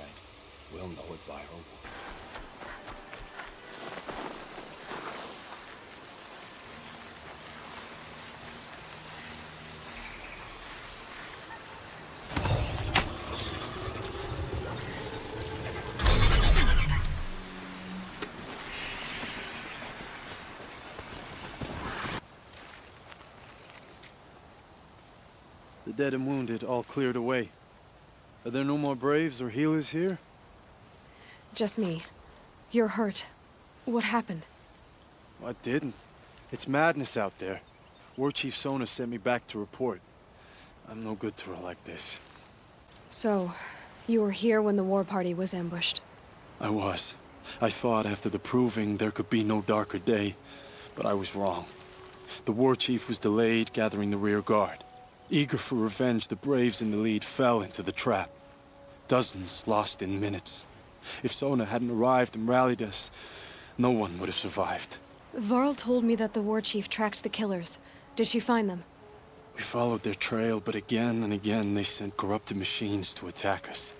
we'll know it by our work. The dead and wounded all cleared away. Are there no more braves or healers here? Just me. You're hurt. What happened? I didn't. It's madness out there. War-Chief Sona sent me back to report. I'm no good to her like this. So, you were here when the war party was ambushed? I was. I thought after the proving there could be no darker day, but I was wrong. The War-Chief was delayed gathering the rear guard. Eager for revenge, the Braves in the lead fell into the trap. Dozens lost in minutes. If Sona hadn't arrived and rallied us, no one would have survived. Varl told me that the War-Chief tracked the killers. Did she find them? We followed their trail, but again and again they sent corrupted machines to attack us.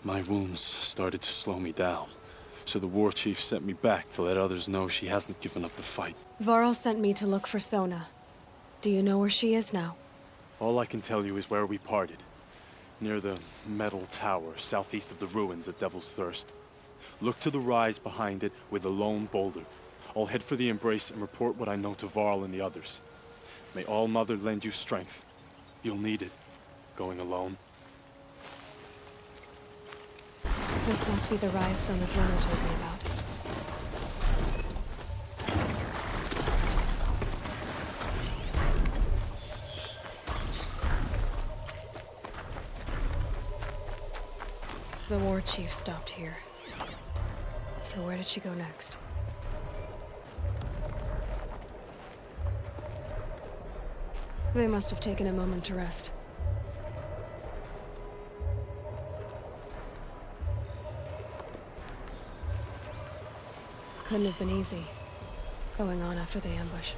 My wounds started to slow me down, so the War-Chief sent me back to let others know she hasn't given up the fight. Varl sent me to look for Sona. Do you know where she is now? All I can tell you is where we parted. Near the metal tower, southeast of the ruins at Devil's Thirst. Look to the rise behind it with a lone boulder. I'll head for the embrace and report what I know to Varl and the others. May All-Mother lend you strength. You'll need it, going alone. This must be the rise Sona's runner told me about. The War-Chief stopped here. So where did she go next? They must have taken a moment to rest. Couldn't have been easy, going on after the ambush.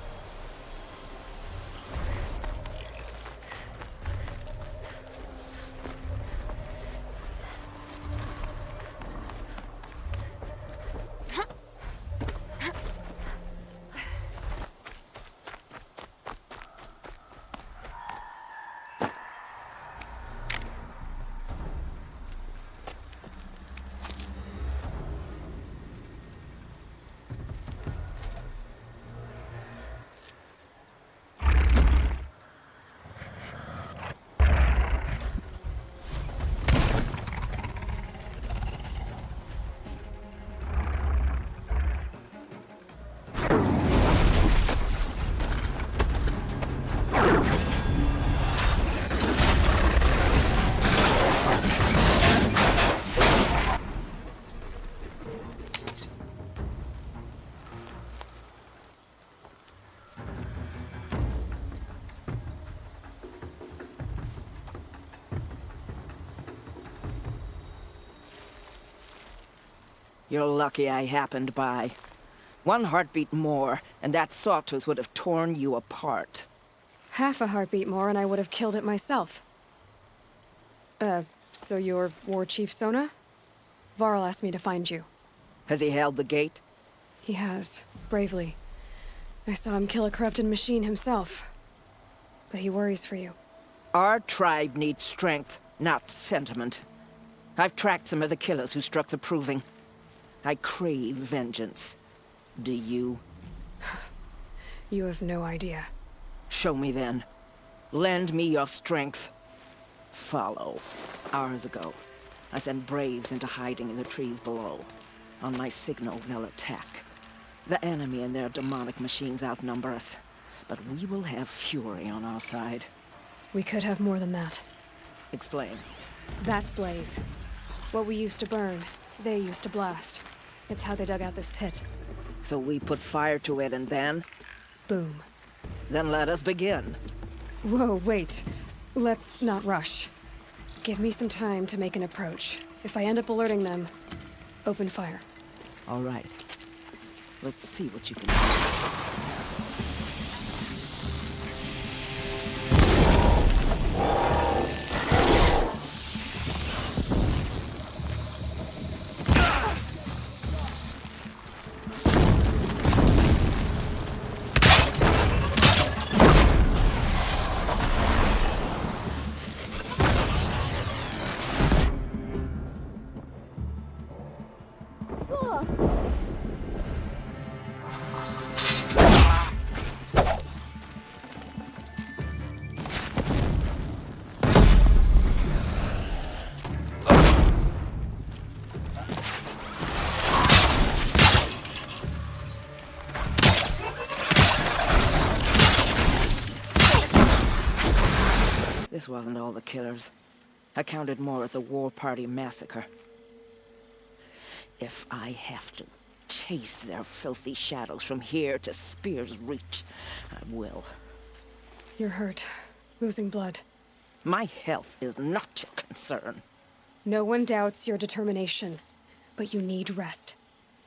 You're lucky I happened by. One heartbeat more, and that sawtooth would have torn you apart. Half a heartbeat more and I would have killed it myself. So you're War-Chief Sona? Varl asked me to find you. Has he held the gate? He has, bravely. I saw him kill a corrupted machine himself. But he worries for you. Our tribe needs strength, not sentiment. I've tracked some of the killers who struck the Proving. I crave vengeance. Do you? You have no idea. Show me then. Lend me your strength. Follow. Hours ago, I sent Braves into hiding in the trees below. On my signal, they'll attack. The enemy and their demonic machines outnumber us. But we will have fury on our side. We could have more than that. Explain. That's Blaze. What we used to burn, they used to blast. It's how they dug out this pit. So we put fire to it and then? Boom. Then let us begin. Whoa, wait. Let's not rush. Give me some time to make an approach. If I end up alerting them, open fire. All right. Let's see what you can do. this wasn't all the killers. I counted more at the War Party massacre. If I have to chase their filthy shadows from here to Spear's Reach, I will. You're hurt. Losing blood. My health is not your concern. No one doubts your determination, but you need rest.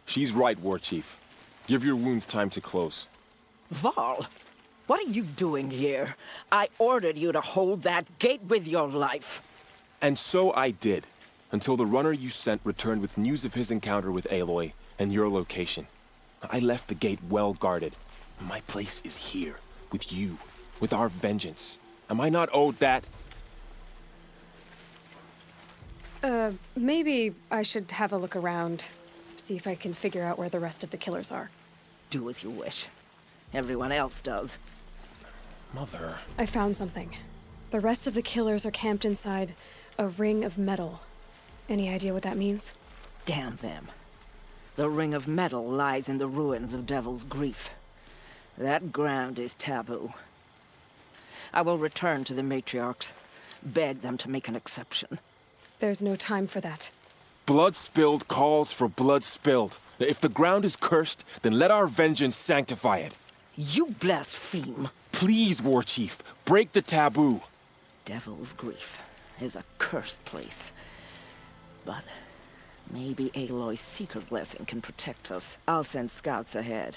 She's right, War-Chief. Give your wounds time to close. Varl, what are you doing here? I ordered you to hold that gate with your life. And so I did, until the runner you sent returned with news of his encounter with Aloy and your location. I left the gate well guarded. My place is here, with you, with our vengeance. Am I not owed that? Maybe I should have a look around, see if I can figure out where the rest of the killers are. Do as you wish. Everyone else does. Mother... I found something. The rest of the killers are camped inside a ring of metal. Any idea what that means? Damn them. The ring of metal lies in the ruins of Devil's Grief. That ground is taboo. I will return to the Matriarchs, beg them to make an exception. There's no time for that. Blood spilled calls for blood spilled. If the ground is cursed, then let our vengeance sanctify it. You blaspheme. Please, War-Chief, break the taboo. Devil's Grief is a cursed place. But maybe Aloy's secret blessing can protect us. I'll send scouts ahead.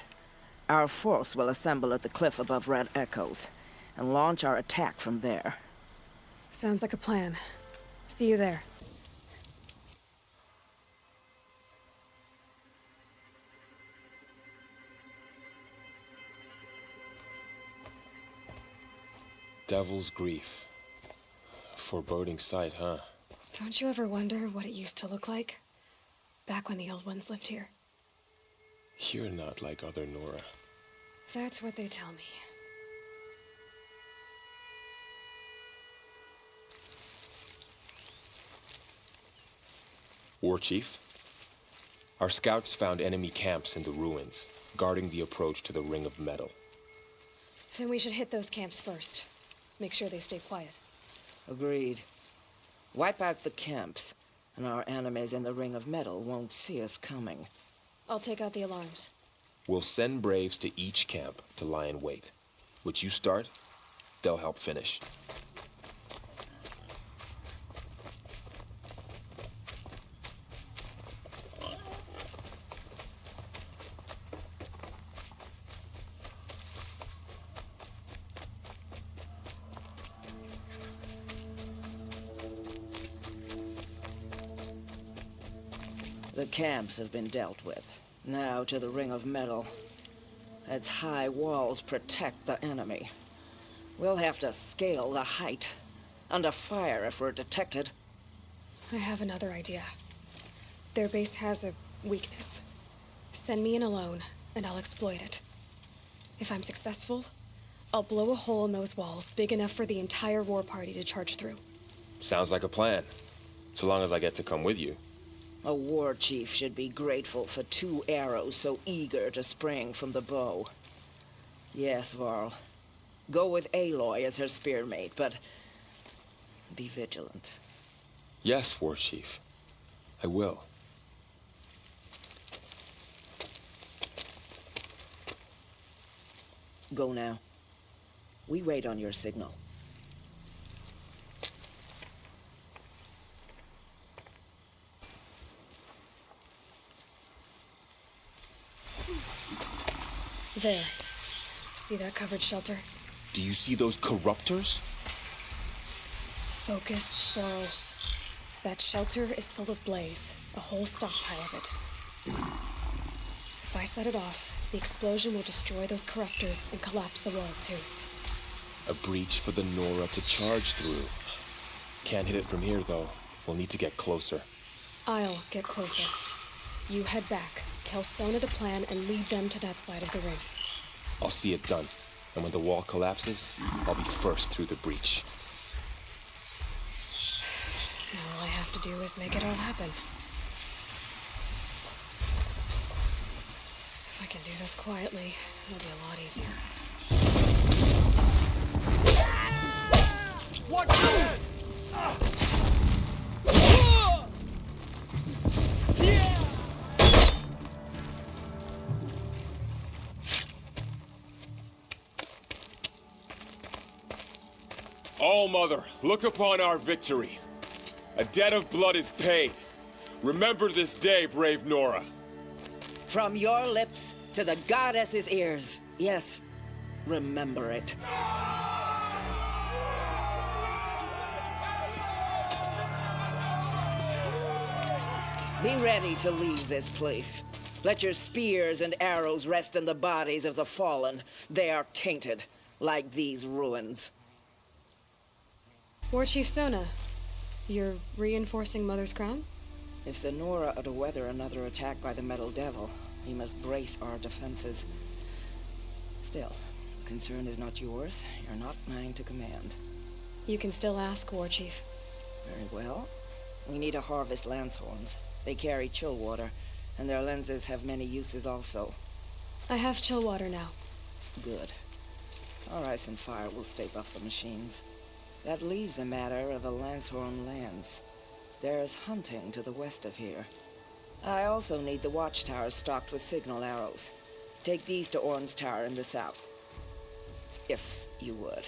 Our force will assemble at the cliff above Red Echoes and launch our attack from there. Sounds like a plan. See you there. Devil's Grief. Foreboding sight, huh? Don't you ever wonder what it used to look like? Back when the old ones lived here. You're not like other Nora. That's what they tell me. War-Chief, our scouts found enemy camps in the ruins, guarding the approach to the Ring of Metal. Then we should hit those camps first. Make sure they stay quiet. Agreed. Wipe out the camps, and our enemies in the Ring of Metal won't see us coming. I'll take out the alarms. We'll send Braves to each camp to lie in wait. Which you start, they'll help finish. The camps have been dealt with. Now to the Ring of Metal. Its high walls protect the enemy. We'll have to scale the height. Under fire if we're detected. I have another idea. Their base has a weakness. Send me in alone, and I'll exploit it. If I'm successful, I'll blow a hole in those walls big enough for the entire war party to charge through. Sounds like a plan. So long as I get to come with you. A war chief should be grateful for 2 arrows so eager to spring from the bow. Yes, Varl. Go with Aloy as her spearmate, but be vigilant. Yes, War-Chief. I will. Go now. We wait on your signal. There. See that covered shelter? Do you see those corruptors? Focus, Varl. That shelter is full of blaze. A whole stockpile of it. If I set it off, the explosion will destroy those corruptors and collapse the wall, too. A breach for the Nora to charge through. Can't hit it from here, though. We'll need to get closer. I'll get closer. You head back. Tell Sona the plan and lead them to that side of the ring. I'll see it done. And when the wall collapses, I'll be first through the breach. All I have to do is make it all happen. If I can do this quietly, it'll be a lot easier. Watch your head! All-Mother, look upon our victory. A debt of blood is paid. Remember this day, brave Nora. From your lips to the goddess's ears. Yes, remember it. Be ready to leave this place. Let your spears and arrows rest in the bodies of the fallen. They are tainted, like these ruins. War-Chief Sona, you're reinforcing Mother's crown? If the Nora are to weather another attack by the Metal Devil, he must brace our defenses. Still, the concern is not yours. You're not mine to command. You can still ask, War-Chief. Very well. We need to harvest Lancehorns. They carry chill water, and their lenses have many uses also. I have chill water now. Good. Our ice and fire will stay off the machines. That leaves the matter of a Lancehorn lance. There is hunting to the west of here. I also need the watchtowers stocked with signal arrows. Take these to Orn's Tower in the south. If you would.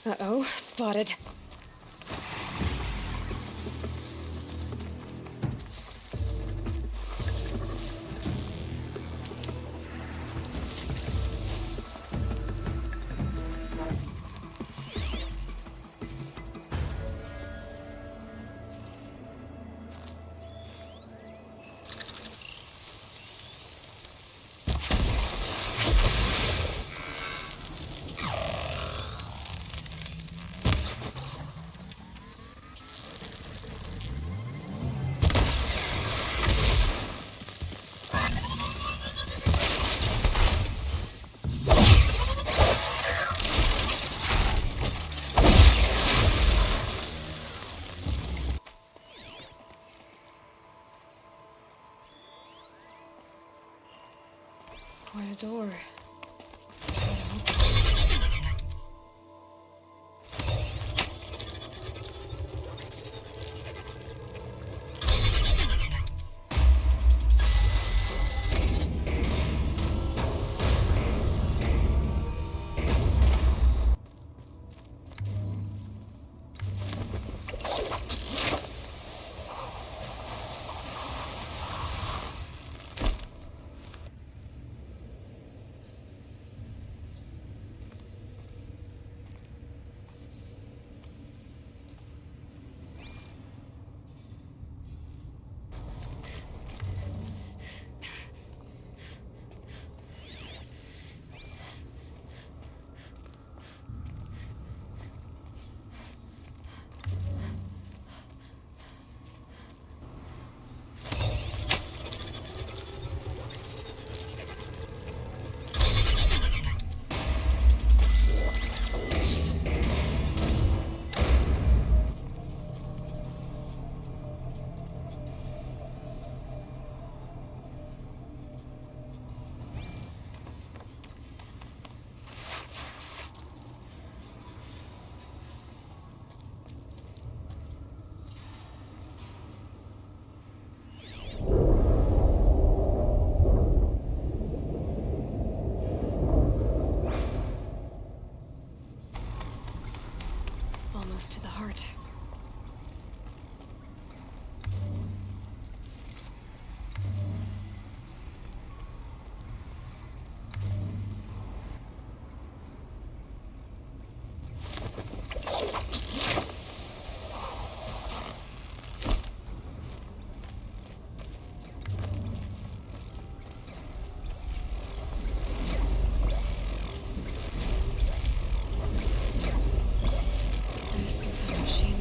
Uh-oh, spotted. What a door. Almost to the heart. This is how machines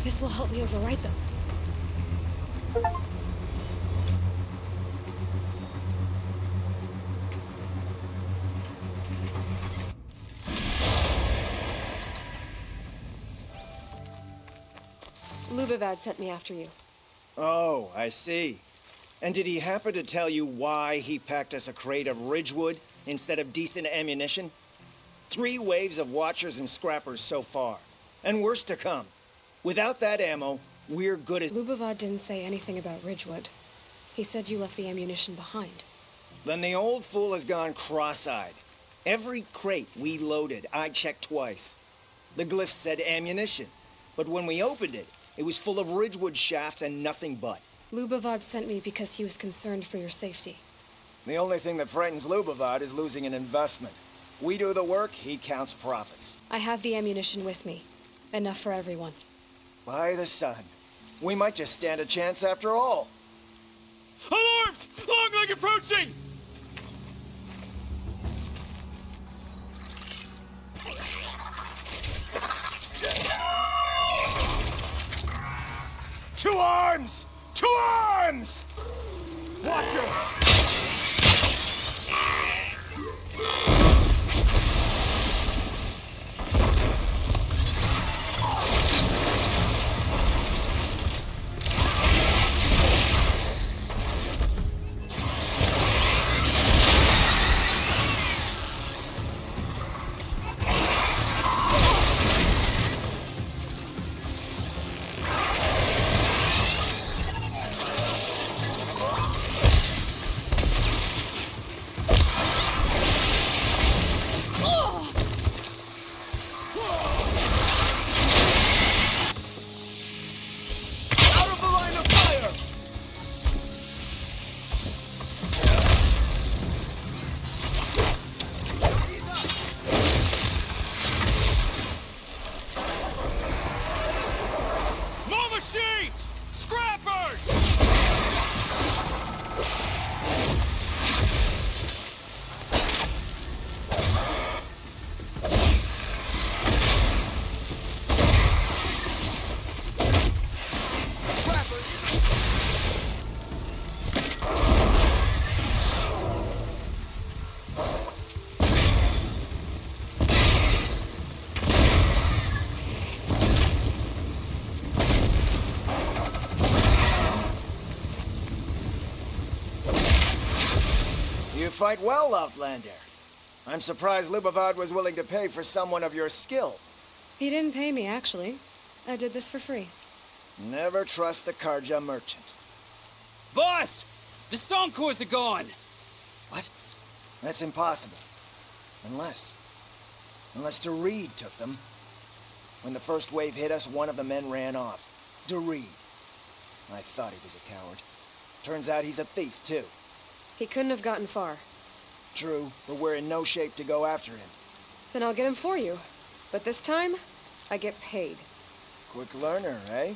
This will help me override them. Lubavad sent me after you. Oh, I see. And did he happen to tell you why he packed us a crate of Ridgewood instead of decent ammunition? 3 waves of Watchers and Scrappers so far. And worse to come. Without that ammo, we're good as— Lubavad didn't say anything about Ridgewood. He said you left the ammunition behind. Then the old fool has gone cross-eyed. Every crate we loaded, I checked twice. The glyph said ammunition, but when we opened it, it was full of Ridgewood shafts and nothing but. Lubavad sent me because he was concerned for your safety. The only thing that frightens Lubavad is losing an investment. We do the work, he counts profits. I have the ammunition with me. Enough for everyone. By the sun. We might just stand a chance after all. Alarms! Longleg approaching! To arms! To arms! Watcher! You fight well, Outlander. I'm surprised Lubavad was willing to pay for someone of your skill. He didn't pay me, actually. I did this for free. Never trust a Karja merchant. Boss! The Songcores are gone! What? That's impossible. Unless Doreed took them. When the first wave hit us, one of the men ran off. Doreed. I thought he was a coward. Turns out he's a thief, too. He couldn't have gotten far. True, but we're in no shape to go after him. Then I'll get him for you. But this time, I get paid. Quick learner, eh?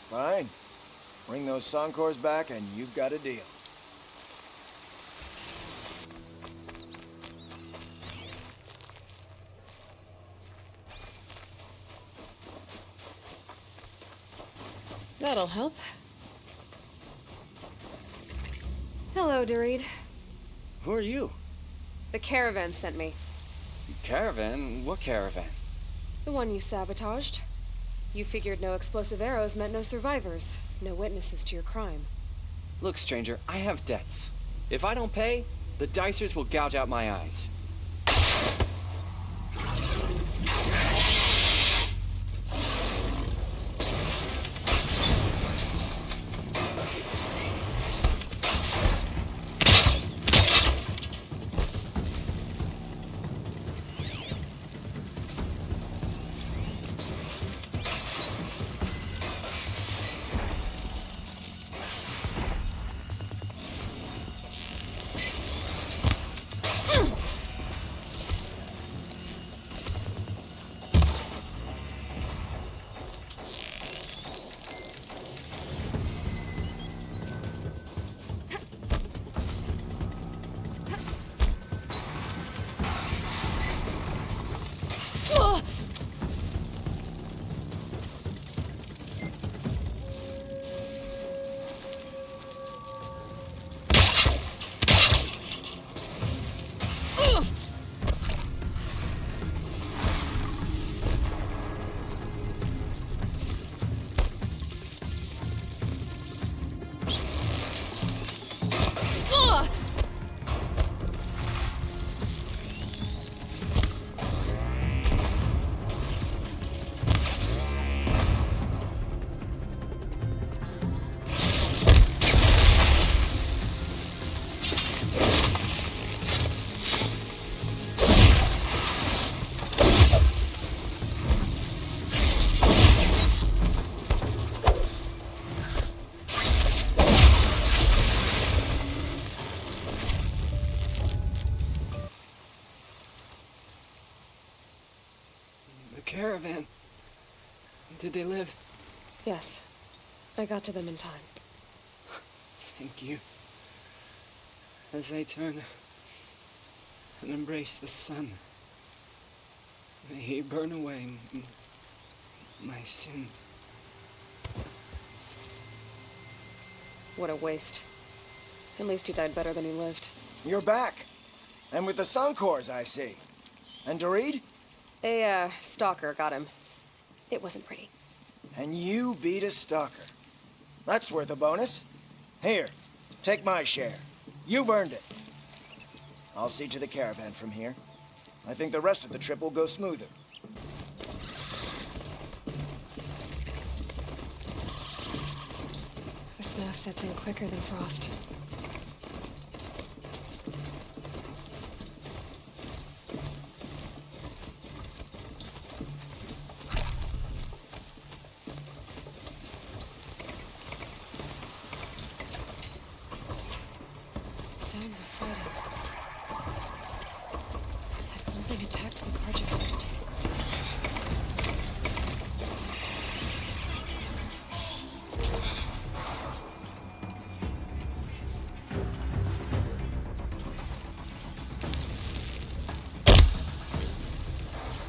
Fine. Bring those Songcores back and you've got a deal. That'll help. Hello, Doreed. Who are you? The caravan sent me. Caravan? What caravan? The one you sabotaged. You figured no explosive arrows meant no survivors. No witnesses to your crime. Look, stranger, I have debts. If I don't pay, the Dicers will gouge out my eyes. Did they live? Yes. I got to them in time. Thank you. As I turn and embrace the sun, may he burn away my sins. What a waste. At least he died better than he lived. You're back. And with the Suncors, I see. And Doreed? A, stalker got him. It wasn't pretty. And you beat a stalker. That's worth a bonus. Here, take my share. You've earned it. I'll see to the caravan from here. I think the rest of the trip will go smoother. The snow sets in quicker than frost. Sounds of fighting. Has something attacked the Karja fort?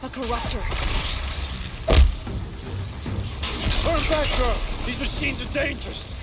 A corruptor. Turn back, girl! These machines are dangerous!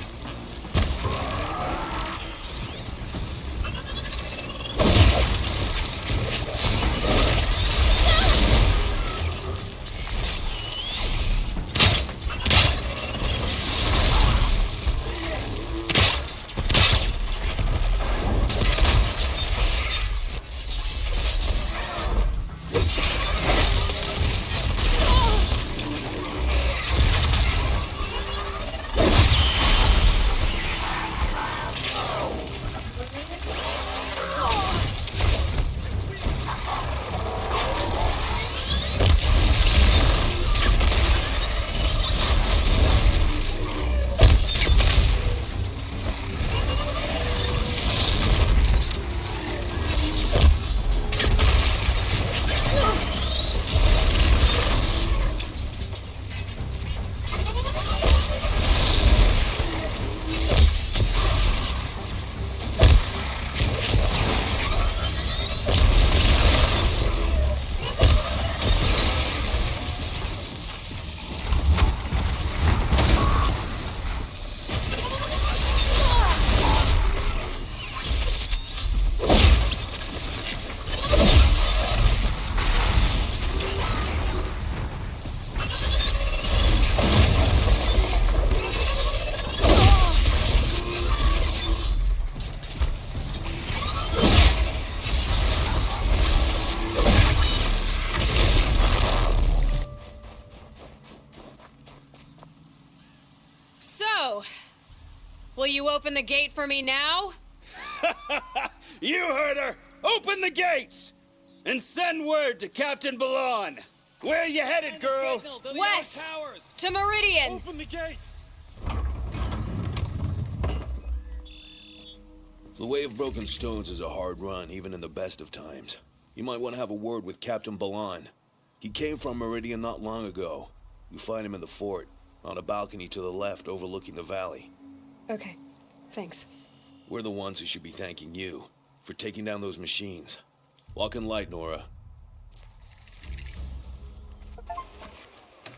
Will you open the gate for me now? You heard her! Open the gates! And send word to Captain Balahn! Where are you headed, girl? West! To Meridian! Open the gates! The Way of Broken Stones is a hard run, even in the best of times. You might want to have a word with Captain Balahn. He came from Meridian not long ago. You find him in the fort, on a balcony to the left overlooking the valley. Okay, thanks. We're the ones who should be thanking you for taking down those machines. Walk in light, Nora.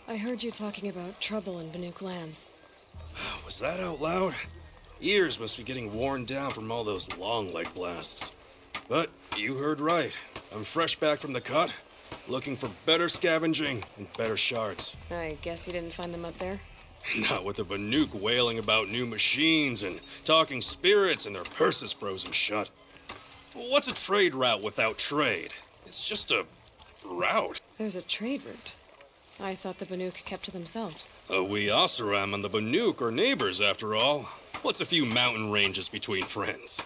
I heard you talking about trouble in Banuk lands. Was that out loud? Ears must be getting worn down from all those long leg blasts. But you heard right. I'm fresh back from the cut, looking for better scavenging and better shards. I guess you didn't find them up there? Not with the Banuk wailing about new machines and talking spirits and their purses frozen shut. What's a trade route without trade? It's just a route. There's a trade route. I thought the Banuk kept to themselves. We Oseram and the Banuk are neighbors, after all. What's a few mountain ranges between friends?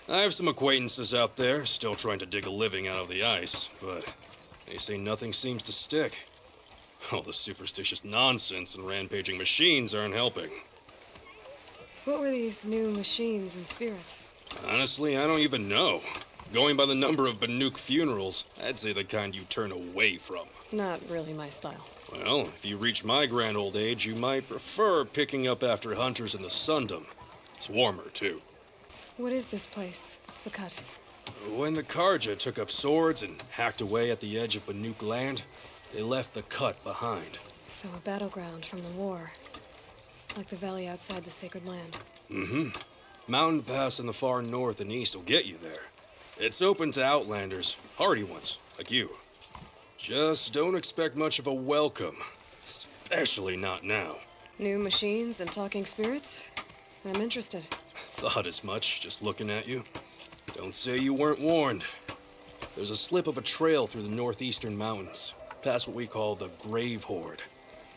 I have some acquaintances out there, still trying to dig a living out of the ice, but they say nothing seems to stick. All the superstitious nonsense and rampaging machines aren't helping. What were these new machines and spirits? Honestly, I don't even know. Going by the number of Banuk funerals, I'd say the kind you turn away from. Not really my style. Well, if you reach my grand old age, you might prefer picking up after hunters in the Sundom. It's warmer, too. What is this place? The Cut? When the Karja took up swords and hacked away at the edge of Banuk land, they left the Cut behind. So a battleground from the war. Like the valley outside the Sacred Land. Mm-hmm. Mountain Pass in the far north and east will get you there. It's open to outlanders, hardy ones, like you. Just don't expect much of a welcome, especially not now. New machines and talking spirits? I'm interested. Thought as much, just looking at you. Don't say you weren't warned. There's a slip of a trail through the northeastern mountains, past what we call the Grave Horde.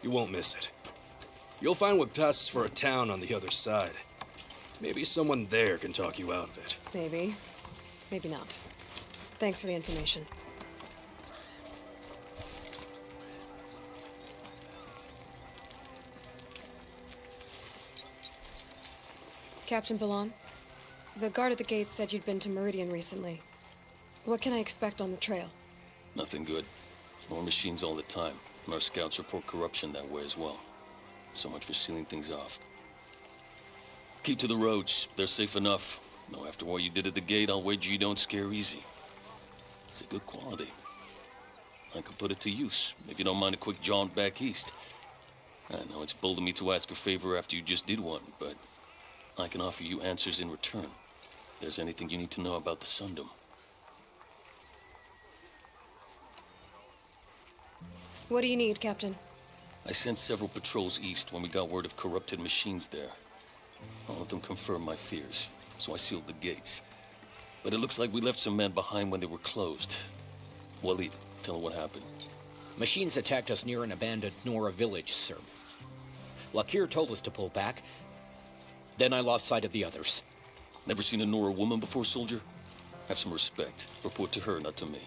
You won't miss it. You'll find what passes for a town on the other side. Maybe someone there can talk you out of it. Maybe. Maybe not. Thanks for the information. Captain Balahn, the guard at the gate said you'd been to Meridian recently. What can I expect on the trail? Nothing good. More machines all the time, and our scouts report corruption that way as well. So much for sealing things off. Keep to the roads. They're safe enough. Though after what you did at the gate, I'll wager you don't scare easy. It's a good quality. I could put it to use, if you don't mind a quick jaunt back east. I know it's bold of me to ask a favor after you just did one, but I can offer you answers in return. If there's anything you need to know about the Sundom. What do you need, Captain? I sent several patrols east when we got word of corrupted machines there. All of them confirmed my fears, so I sealed the gates. But it looks like we left some men behind when they were closed. Waleed, tell her what happened. Machines attacked us near an abandoned Nora village, sir. Lakir told us to pull back. Then I lost sight of the others. Never seen a Nora woman before, soldier? Have some respect. Report to her, not to me.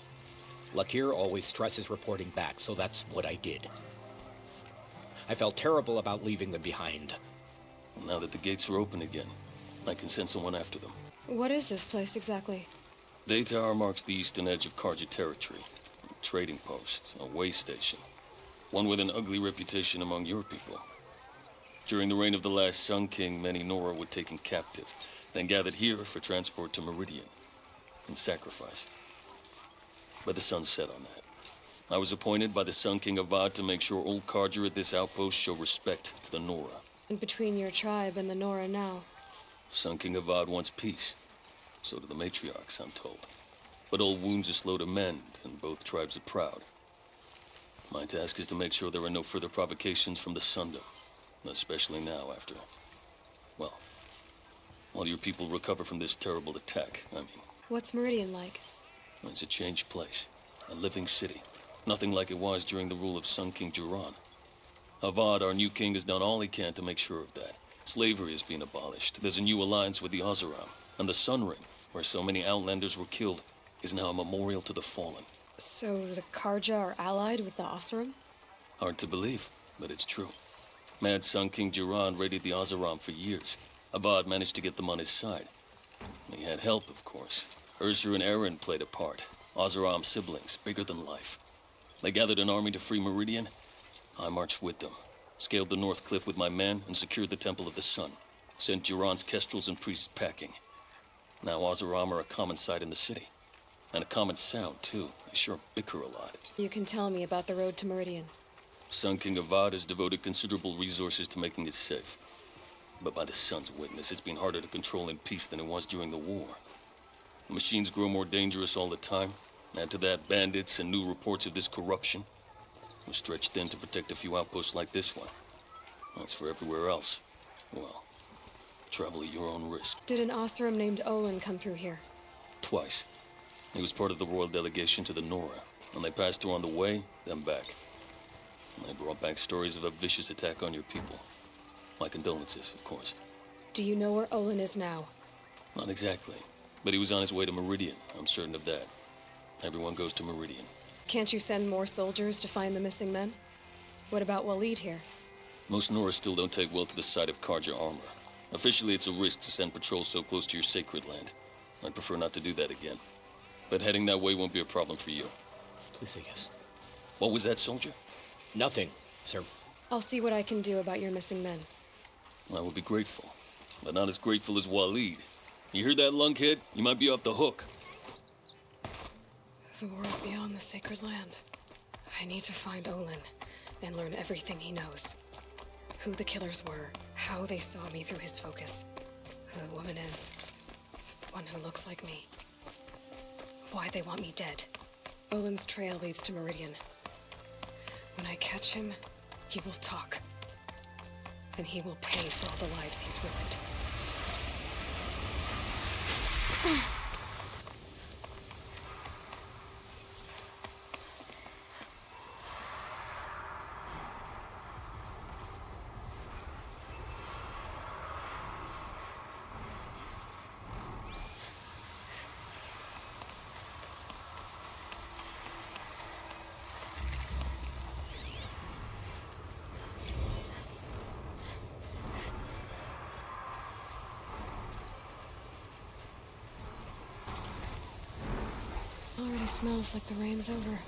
Lakir always stresses reporting back, so that's what I did. I felt terrible about leaving them behind. Now that the gates are open again, I can send someone after them. What is this place exactly? Day Tower marks the eastern edge of Karja territory. A trading post, a way station. One with an ugly reputation among your people. During the reign of the last Sun King, many Nora were taken captive, then gathered here for transport to Meridian, and sacrifice. But the sun set on that. I was appointed by the Sun King Avad to make sure old Karja at this outpost show respect to the Nora. And between your tribe and the Nora now? Sun King Avad wants peace. So do the Matriarchs, I'm told. But old wounds are slow to mend, and both tribes are proud. My task is to make sure there are no further provocations from the Sundom. Especially now after, well, while your people recover from this terrible attack, I mean. What's Meridian like? It's a changed place. A living city. Nothing like it was during the rule of Sun King Jiran. Avad, our new king, has done all he can to make sure of that. Slavery has been abolished. There's a new alliance with the Oseram. And the Sun Ring, where so many outlanders were killed, is now a memorial to the fallen. So the Karja are allied with the Oseram? Hard to believe, but it's true. Mad Sun King Jiran raided the Oseram for years. Avad managed to get them on his side. He had help, of course. Ursur and Eren played a part. Oseram siblings, bigger than life. They gathered an army to free Meridian. I marched with them. Scaled the North Cliff with my men and secured the Temple of the Sun. Sent Jiran's kestrels and priests packing. Now Oseram are a common sight in the city. And a common sound, too. They sure bicker a lot. You can tell me about the road to Meridian. Sun King Avad has devoted considerable resources to making it safe. But by the Sun's witness, it's been harder to control in peace than it was during the war. The machines grow more dangerous all the time. Add to that bandits and new reports of this corruption. We're stretched thin to protect a few outposts like this one. As for everywhere else, well, travel at your own risk. Did an Oseram named Olin come through here? Twice. He was part of the royal delegation to the Nora, and they passed through on the way, then back. They brought back stories of a vicious attack on your people. My condolences, of course. Do you know where Olin is now? Not exactly, but he was on his way to Meridian, I'm certain of that. Everyone goes to Meridian. Can't you send more soldiers to find the missing men? What about Waleed here? Most Nora still don't take well to the sight of Karja armor. Officially, it's a risk to send patrols so close to your sacred land. I'd prefer not to do that again. But heading that way won't be a problem for you. Please say yes. What was that, soldier? Nothing, sir. I'll see what I can do about your missing men. I will be grateful, but not as grateful as Waleed. You hear that, lunkhead? You might be off the hook. The world beyond the sacred land. I need to find Olin and learn everything he knows. Who the killers were, how they saw me through his focus, who the woman is, one who looks like me. Why they want me dead. Olin's trail leads to Meridian. When I catch him, he will talk. And he will pay for all the lives he's ruined. Already smells like the rain's over.